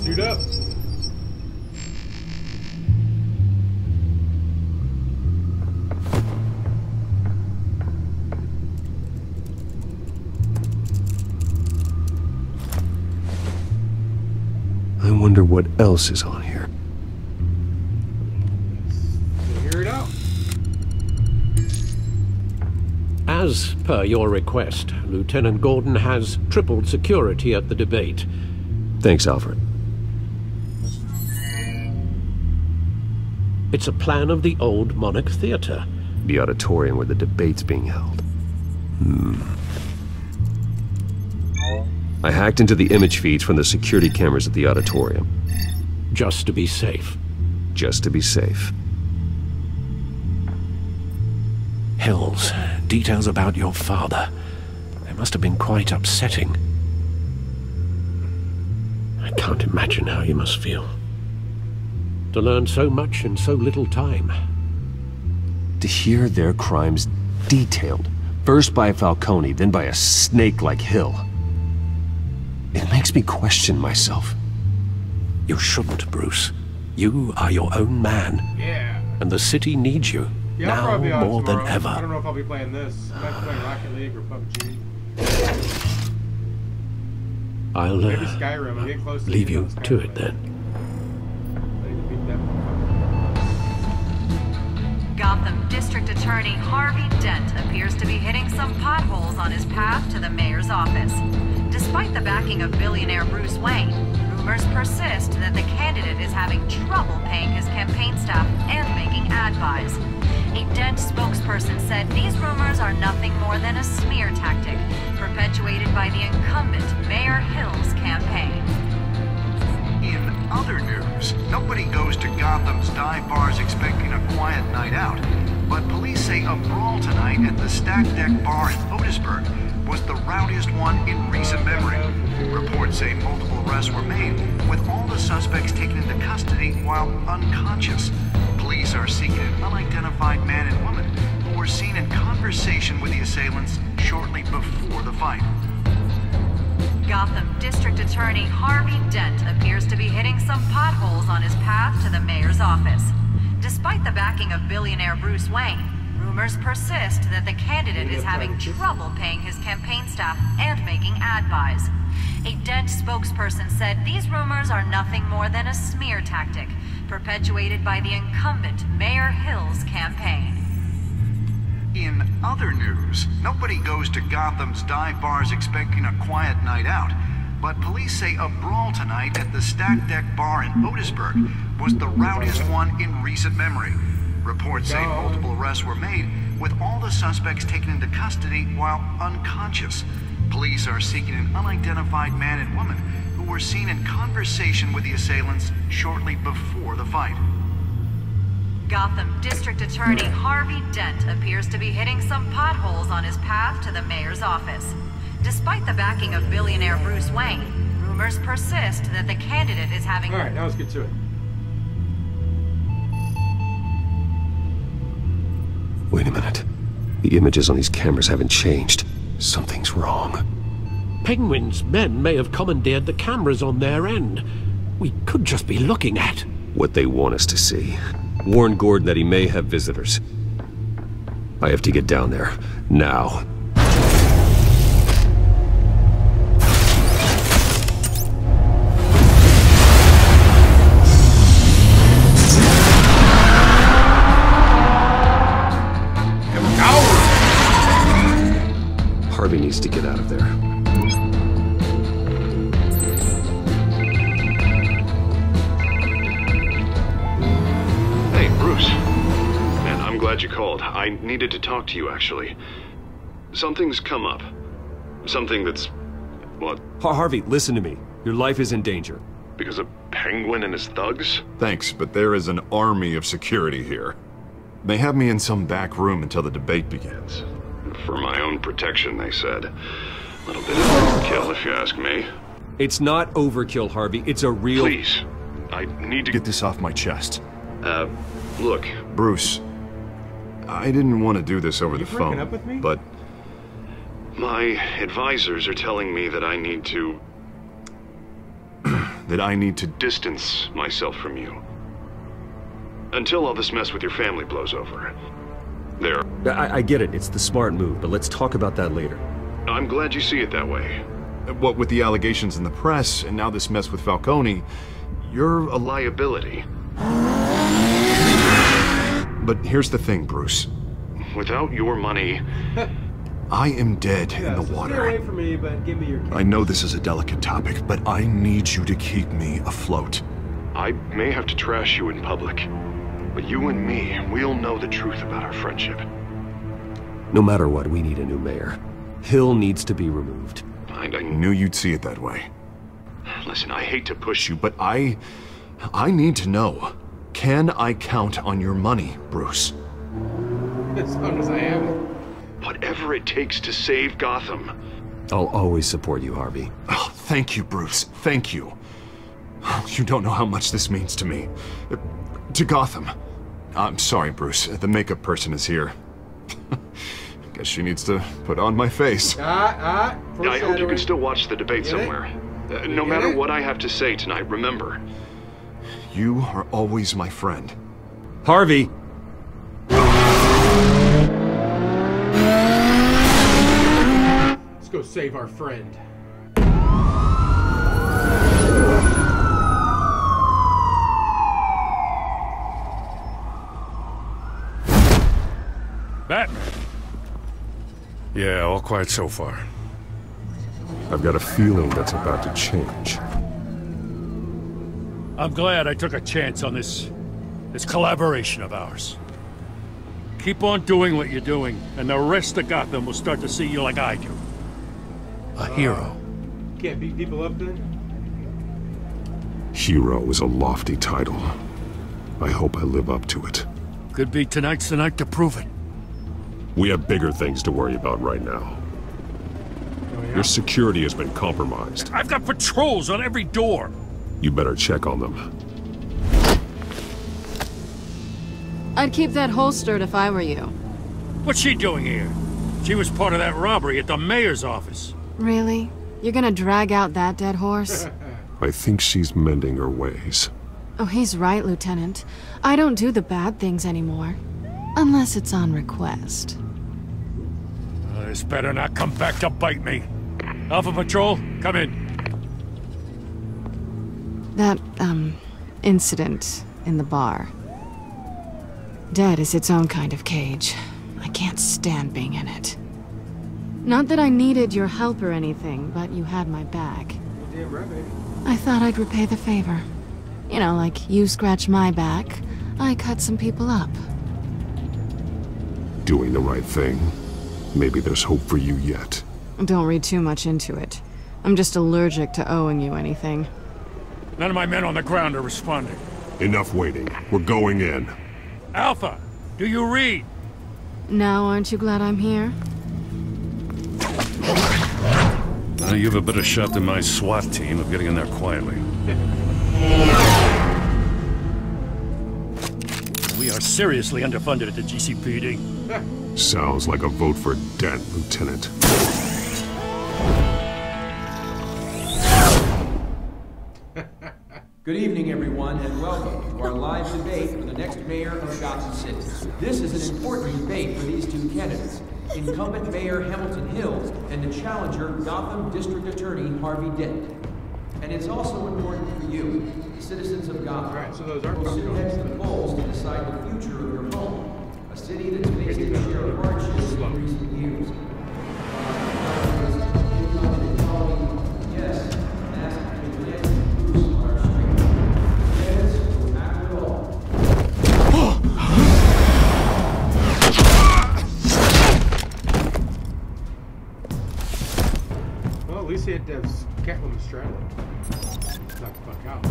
Suit up. I wonder what else is on here. Figure it out. As per your request, Lieutenant Gordon has tripled security at the debate. Thanks, Alfred. It's a plan of the old Monarch Theater. The auditorium where the debate's being held. I hacked into the image feeds from the security cameras at the auditorium. Just to be safe. Just to be safe. Hills, details about your father. They must have been quite upsetting. I can't imagine how you must feel. To learn so much in so little time. To hear their crimes detailed, first by Falcone, then by a snake like Hill. It makes me question myself. You shouldn't, Bruce. You are your own man. Yeah. And the city needs you. Yeah, now I'll probably be on more tomorrow. than ever. I don't know if I'll be playing this. I might be playing Rocket League or PUBG. I'll Maybe Skyrim. I'm getting close to leave the you end of to Skyrim. it then. I need to beat that motherfucker. Gotham District Attorney Harvey Dent appears to be hitting some potholes on his path to the mayor's office. Despite the backing of billionaire Bruce Wayne, rumors persist that the candidate is having trouble paying his campaign staff and making ad buys. A Dent spokesperson said these rumors are nothing more than a smear tactic perpetuated by the incumbent Mayor Hill's campaign. In other news, nobody goes to Gotham's dive bars expecting a quiet night out, but police say a brawl tonight at the Stack Deck Bar in Otisburg was the rowdiest one in recent memory. Reports say multiple arrests were made, with all the suspects taken into custody while unconscious. Police are seeking an unidentified man and woman who were seen in conversation with the assailants shortly before the fight. Gotham District Attorney Harvey Dent appears to be hitting some potholes on his path to the mayor's office. Despite the backing of billionaire Bruce Wayne, rumors persist that the candidate is having trouble paying his campaign staff and making ad buys. A Dent spokesperson said these rumors are nothing more than a smear tactic perpetuated by the incumbent Mayor Hill's campaign. In other news, nobody goes to Gotham's dive bars expecting a quiet night out, but police say a brawl tonight at the Stack Deck Bar in Otisburg was the rowdiest one in recent memory. Reports say multiple arrests were made, with all the suspects taken into custody while unconscious. Police are seeking an unidentified man and woman who were seen in conversation with the assailants shortly before the fight. Gotham District Attorney Harvey Dent appears to be hitting some potholes on his path to the mayor's office. Despite the backing of billionaire Bruce Wayne, rumors persist that the candidate is having... Alright, now let's get to it. Wait a minute. The images on these cameras haven't changed. Something's wrong. Penguin's men may have commandeered the cameras on their end. We could just be looking at... what they want us to see. Warn Gordon that he may have visitors. I have to get down there, now. Harvey needs to get out of there. Hey, Bruce. Man, I'm glad you called. I needed to talk to you, actually. Something's come up. Something that's... what? Harvey, listen to me. Your life is in danger. Because of Penguin and his thugs? Thanks, but there is an army of security here. They have me in some back room until the debate begins. For my own protection, they said. A little bit of overkill, if you ask me. It's not overkill, Harvey. It's a real... Please. I need to get this off my chest. Look. Bruce, I didn't want to do this over the phone, up with me? but my advisors are telling me that I need to... that I need to distance myself from you. Until all this mess with your family blows over. There. I get it. It's the smart move, but let's talk about that later. I'm glad you see it that way. What with the allegations in the press, and now this mess with Falcone, you're a liability. But here's the thing, Bruce. Without your money, I am dead in the water. Stay away from me, but give me your cash. I know this is a delicate topic, but I need you to keep me afloat. I may have to trash you in public, but you and me, we'll know the truth about our friendship. No matter what, we need a new mayor. Hill needs to be removed. I knew you'd see it that way. Listen, I hate to push you, but I need to know. Can I count on your money, Bruce? As long as I have it. Whatever it takes to save Gotham. I'll always support you, Harvey. Oh, thank you, Bruce. Thank you. You don't know how much this means to me. To Gotham. I'm sorry, Bruce. The makeup person is here. Guess she needs to put on my face. I hope you can still watch the debate somewhere. No matter what I have to say tonight, remember, you are always my friend. Harvey! Let's go save our friend. Batman. Yeah, all quiet so far. I've got a feeling that's about to change. I'm glad I took a chance on this collaboration of ours. Keep on doing what you're doing, and the rest of Gotham will start to see you like I do. A hero. Can't beat people up then? Hero is a lofty title. I hope I live up to it. Could be tonight's the night to prove it. We have bigger things to worry about right now. Oh, yeah? Your security has been compromised. I've got patrols on every door. You better check on them. I'd keep that holstered if I were you. What's she doing here? She was part of that robbery at the mayor's office. Really? You're gonna drag out that dead horse? I think she's mending her ways. Oh, he's right, Lieutenant. I don't do the bad things anymore. Unless it's on request. This better not come back to bite me. Alpha Patrol, come in. That, incident in the bar. Dead is its own kind of cage. I can't stand being in it. Not that I needed your help or anything, but you had my back. Damn right, baby. I thought I'd repay the favor. You know, like you scratch my back, I cut some people up. Doing the right thing. Maybe there's hope for you yet. Don't read too much into it. I'm just allergic to owing you anything. None of my men on the ground are responding. Enough waiting. We're going in. Alpha, do you read? Now aren't you glad I'm here? You have a better shot than my SWAT team of getting in there quietly. We are seriously underfunded at the GCPD. Sounds like a vote for Dent, Lieutenant. Good evening, everyone, and welcome to our live debate for the next mayor of Gotham City. This is an important debate for these two candidates, incumbent Mayor Hamilton Hills and the challenger Gotham District Attorney Harvey Dent. And it's also important for you, the citizens of Gotham. Alright, so those are who will soon head to the polls to decide the future of your home, a city that's faced its share of hardships in recent years. Yes, and ask to connect with Bruce on our street. Fans will tackle it all. Well, at least he had to have Catwoman straddled. Knock the fuck out.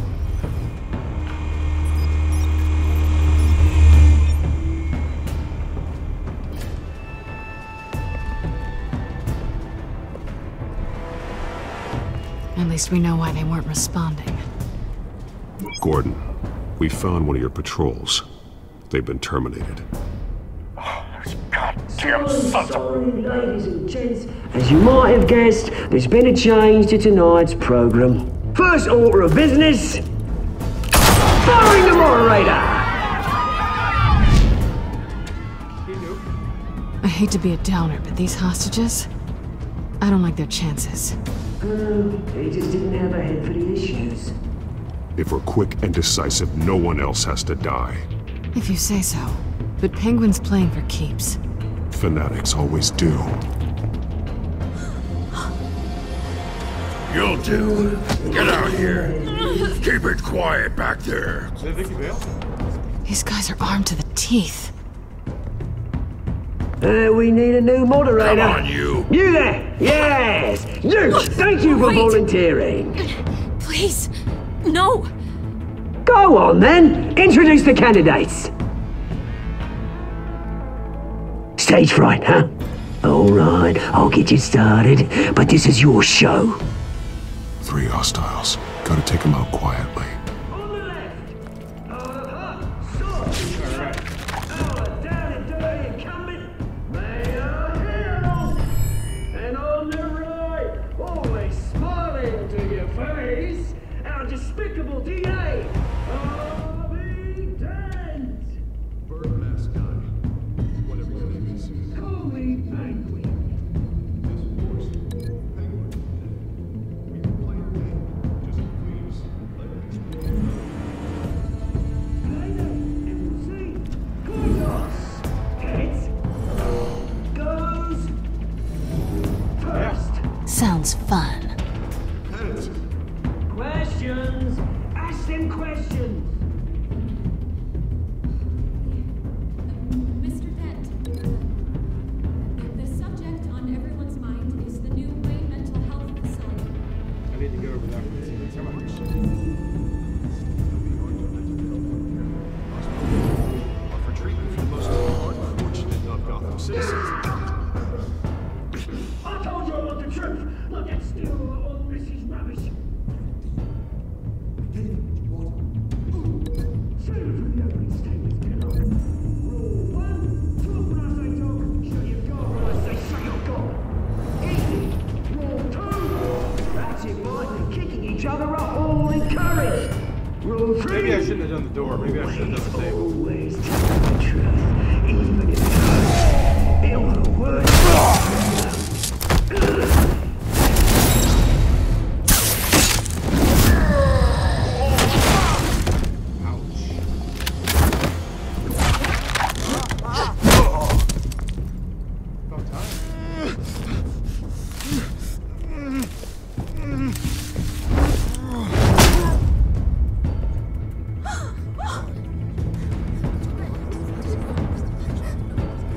At least we know why they weren't responding. Gordon, we found one of your patrols. They've been terminated. Sorry, ladies and gents. As you might have guessed, there's been a change to tonight's program. First order of business, firing the moderator! I hate to be a downer, but these hostages, I don't like their chances. They just didn't have a head for the issues. If we're quick and decisive, no one else has to die. If you say so. But Penguin's playing for keeps. Fanatics always do. You'll do. Get out here. Keep it quiet back there. These guys are armed to the teeth. We need a new moderator. Come on, you. You there! Yes! You! Thank you for volunteering. Please, no. Go on then. Introduce the candidates. Stage fright, huh? All right, I'll get you started, but this is your show. 3 hostiles. Gotta take them out quietly. And on the right, always smiling to your face, our despicable DA, Harvey Dent. Bird mask guy. Whatever your name is. Call me Penguin. Yes, of course. Penguin. We can play your game. Just please let me explain. Play them and we'll see. Kudos. Heads. Goes. First. Sounds fun. Heads. Questions. Ask them questions. Mr. Dent, the subject on everyone's mind is the new Wayne Mental Health Facility. I need to go over that and see what's coming. For treatment for the most unfortunate of Gotham citizens. I told you I want the truth. Look, that's still all this is rubbish. Say it through the opening statements below. Rule 1, talk when I say talk, shut your door when I say shut your door. Easy. Rule 2, ratchet boys and kicking each other are all encouraged. Rule 3, Maybe I shouldn't have done the door. Maybe I should have done the table. always tell the truth, even if it hurts. It will work.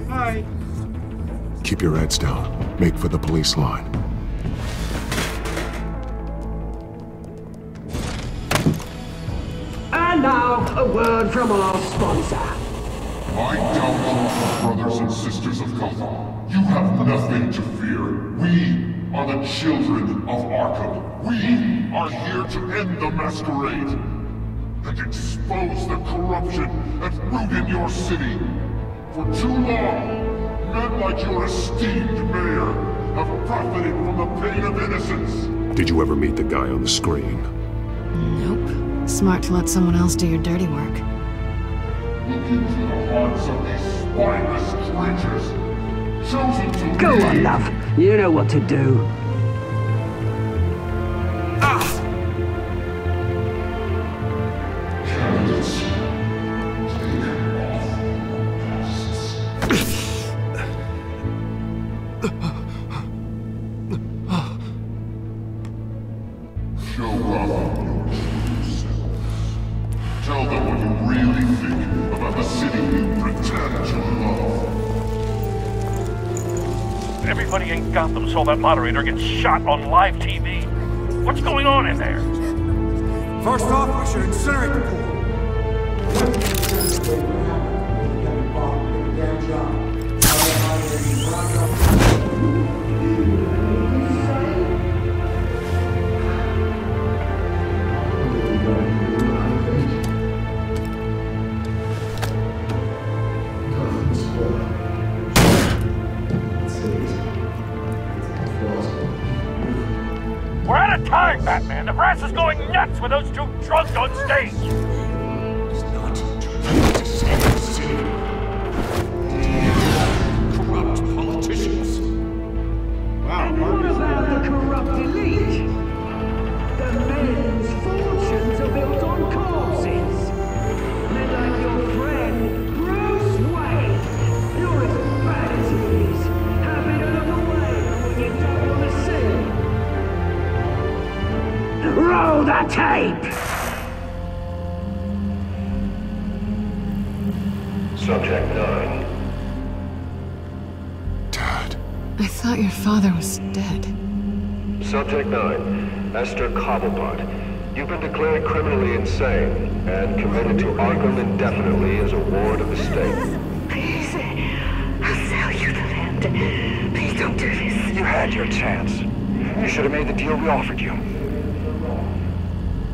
Hi. Keep your heads down. Make for the police line. And now, a word from our sponsor. My downfall, brothers and sisters of Gotham. You have nothing to fear. We are the children of Arkham. We are here to end the masquerade and expose the corruption that ruined your city. For too long, men like your esteemed mayor have profited from the pain of innocence. Did you ever meet the guy on the screen? Nope. Smart to let someone else do your dirty work. Look into the hearts of these spineless creatures, chosen to Go lead. on, love. You know what to do. Candidates, take off Show Gotham your true self. Tell them what you really think about the city you pretend to love. Everybody in Gotham saw that moderator get shot on live TV. What's going on in there? First off, we should incinerate the pool. We're out of time, Batman. The brass is going nuts with those two drunks on stage. It's not to save the city. Corrupt politicians. Wow, And what about the corrupt elite? The men's fortunes are built on corpses. Men like your friend, Bruce Wayne. You're as bad as he is. Happy to look away when you don't want to see. Roll the tape! Subject 9. I thought your father was dead. Subject 9, Esther Cobblepot. You've been declared criminally insane and committed to Arkham indefinitely as a ward of the state. Please, I'll sell you the land. Please don't do this. You had your chance. You should have made the deal we offered you.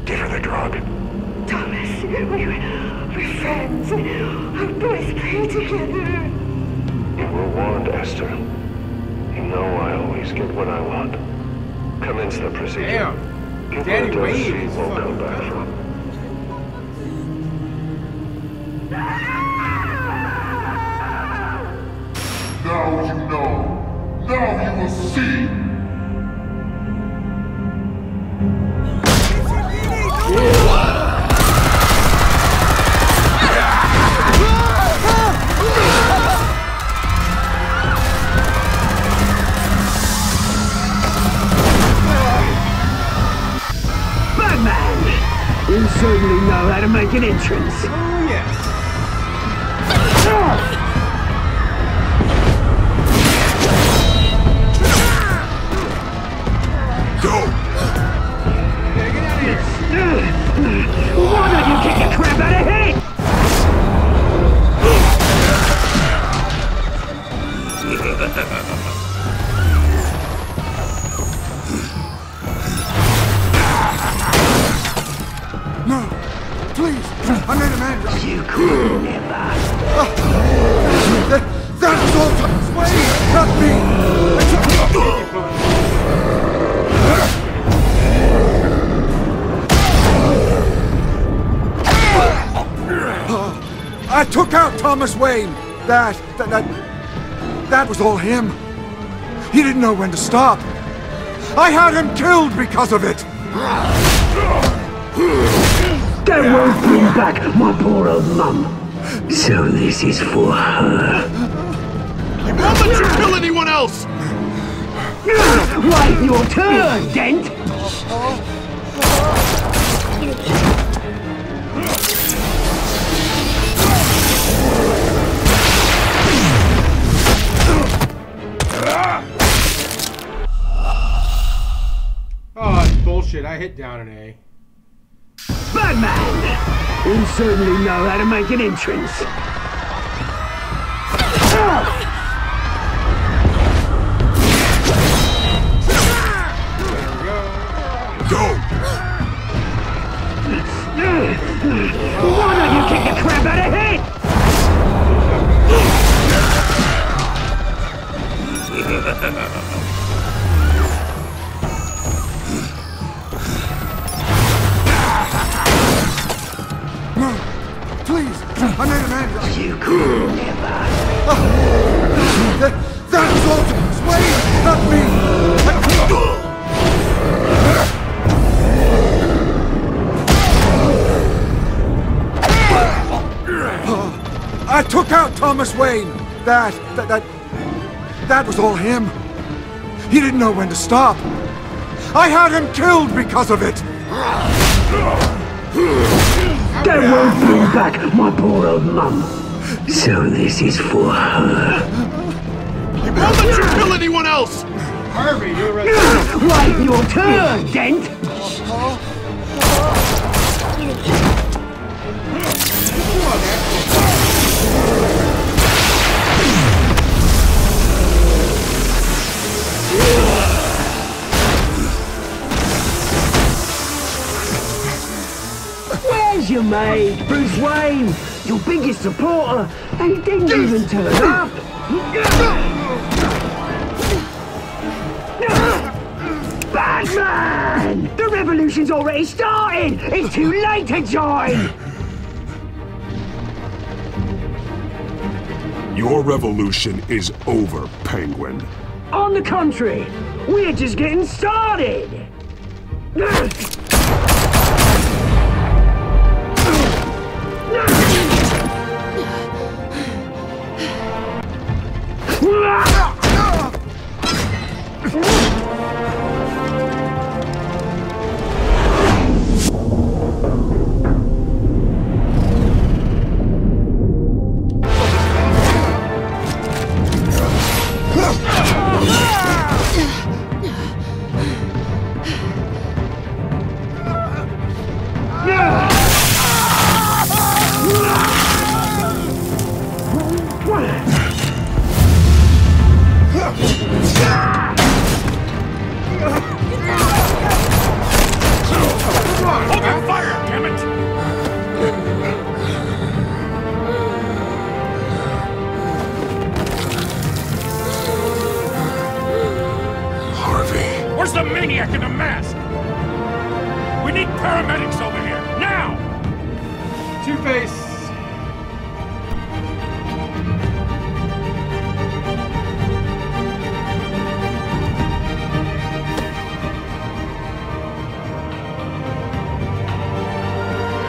Give her the drug. Thomas, we're friends. Our boys play together. You were warned, Esther. You know I always get what I want. Commence the procedure. Damn. Give Danny her a dose Wayne she is won't come fucking back good. from. Now you know. Now you will see. Batman! You certainly know how to make an entrance. Oh, yes. Why don't you kick the crap out of him? No! Please! I made a man! You could never. That was all Thomas Wayne! Not me! I took out Thomas Wayne! That was all him. He didn't know when to stop. I had him killed because of it! That won't bring back my poor old mum. So this is for her. I won't let you kill anyone else! Wait your turn, Dent! Oh, it's bullshit. I hit down an A. Batman! You certainly know how to make an entrance. Go! Why don't you kick the crap out of him? I made an end. You could never. That was all Thomas Wayne, not me. I took out Thomas Wayne. That was all him. He didn't know when to stop. I had him killed because of it. That won't bring back my poor old mum. So this is for her. He won't let you kill anyone else! Harvey, you're right. Wait your turn, Dent. Where's your mate, Bruce Wayne? Your biggest supporter, and he didn't even turn up. Batman! The revolution's already started! It's too late to join! Your revolution is over, Penguin. On the contrary, we're just getting started! Where's the maniac in the mask? We need paramedics over here, now! Two-Face!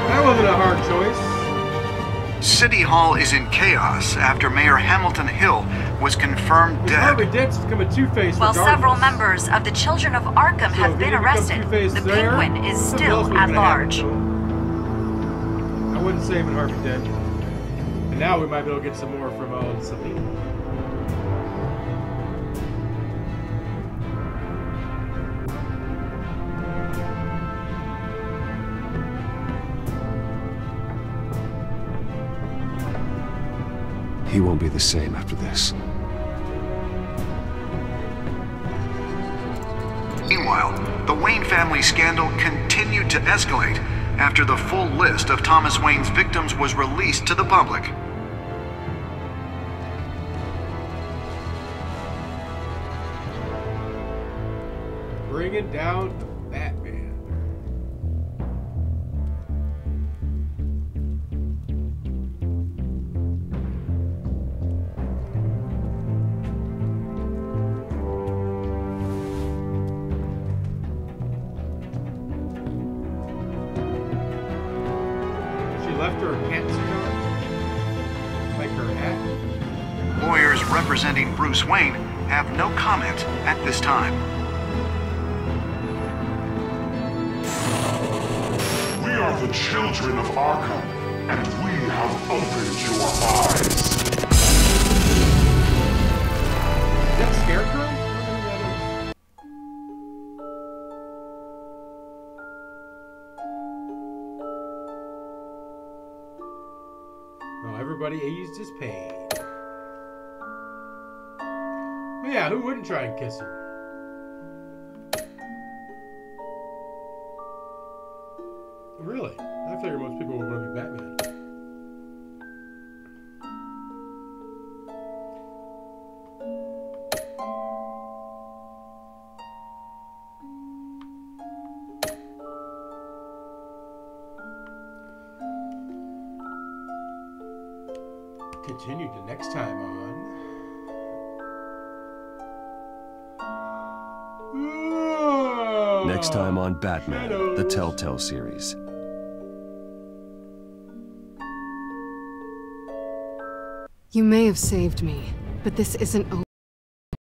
That wasn't a hard choice. City Hall is in chaos after Mayor Hamilton Hill was confirmed dead. Harvey Dent's become a Two-Face. While several members of the Children of Arkham have been arrested, the Penguin is still at large. I wouldn't save it, Harvey Dent. And now we might be able to get some more from Selina. He won't be the same after this. Meanwhile, the Wayne family scandal continued to escalate after the full list of Thomas Wayne's victims was released to the public. Bringing down the Batman. Left her a cat cigar? Like her hat? Lawyers representing Bruce Wayne have no comment at this time. We are the children of Arkham, and we have opened your eyes. Is that Scarecrow? Everybody eased his pain. Well, yeah, who wouldn't try and kiss her? Really? I figured most people would want to be Batman. Continued to next time on. Next time on Batman, the Telltale series. You may have saved me, but this isn't over.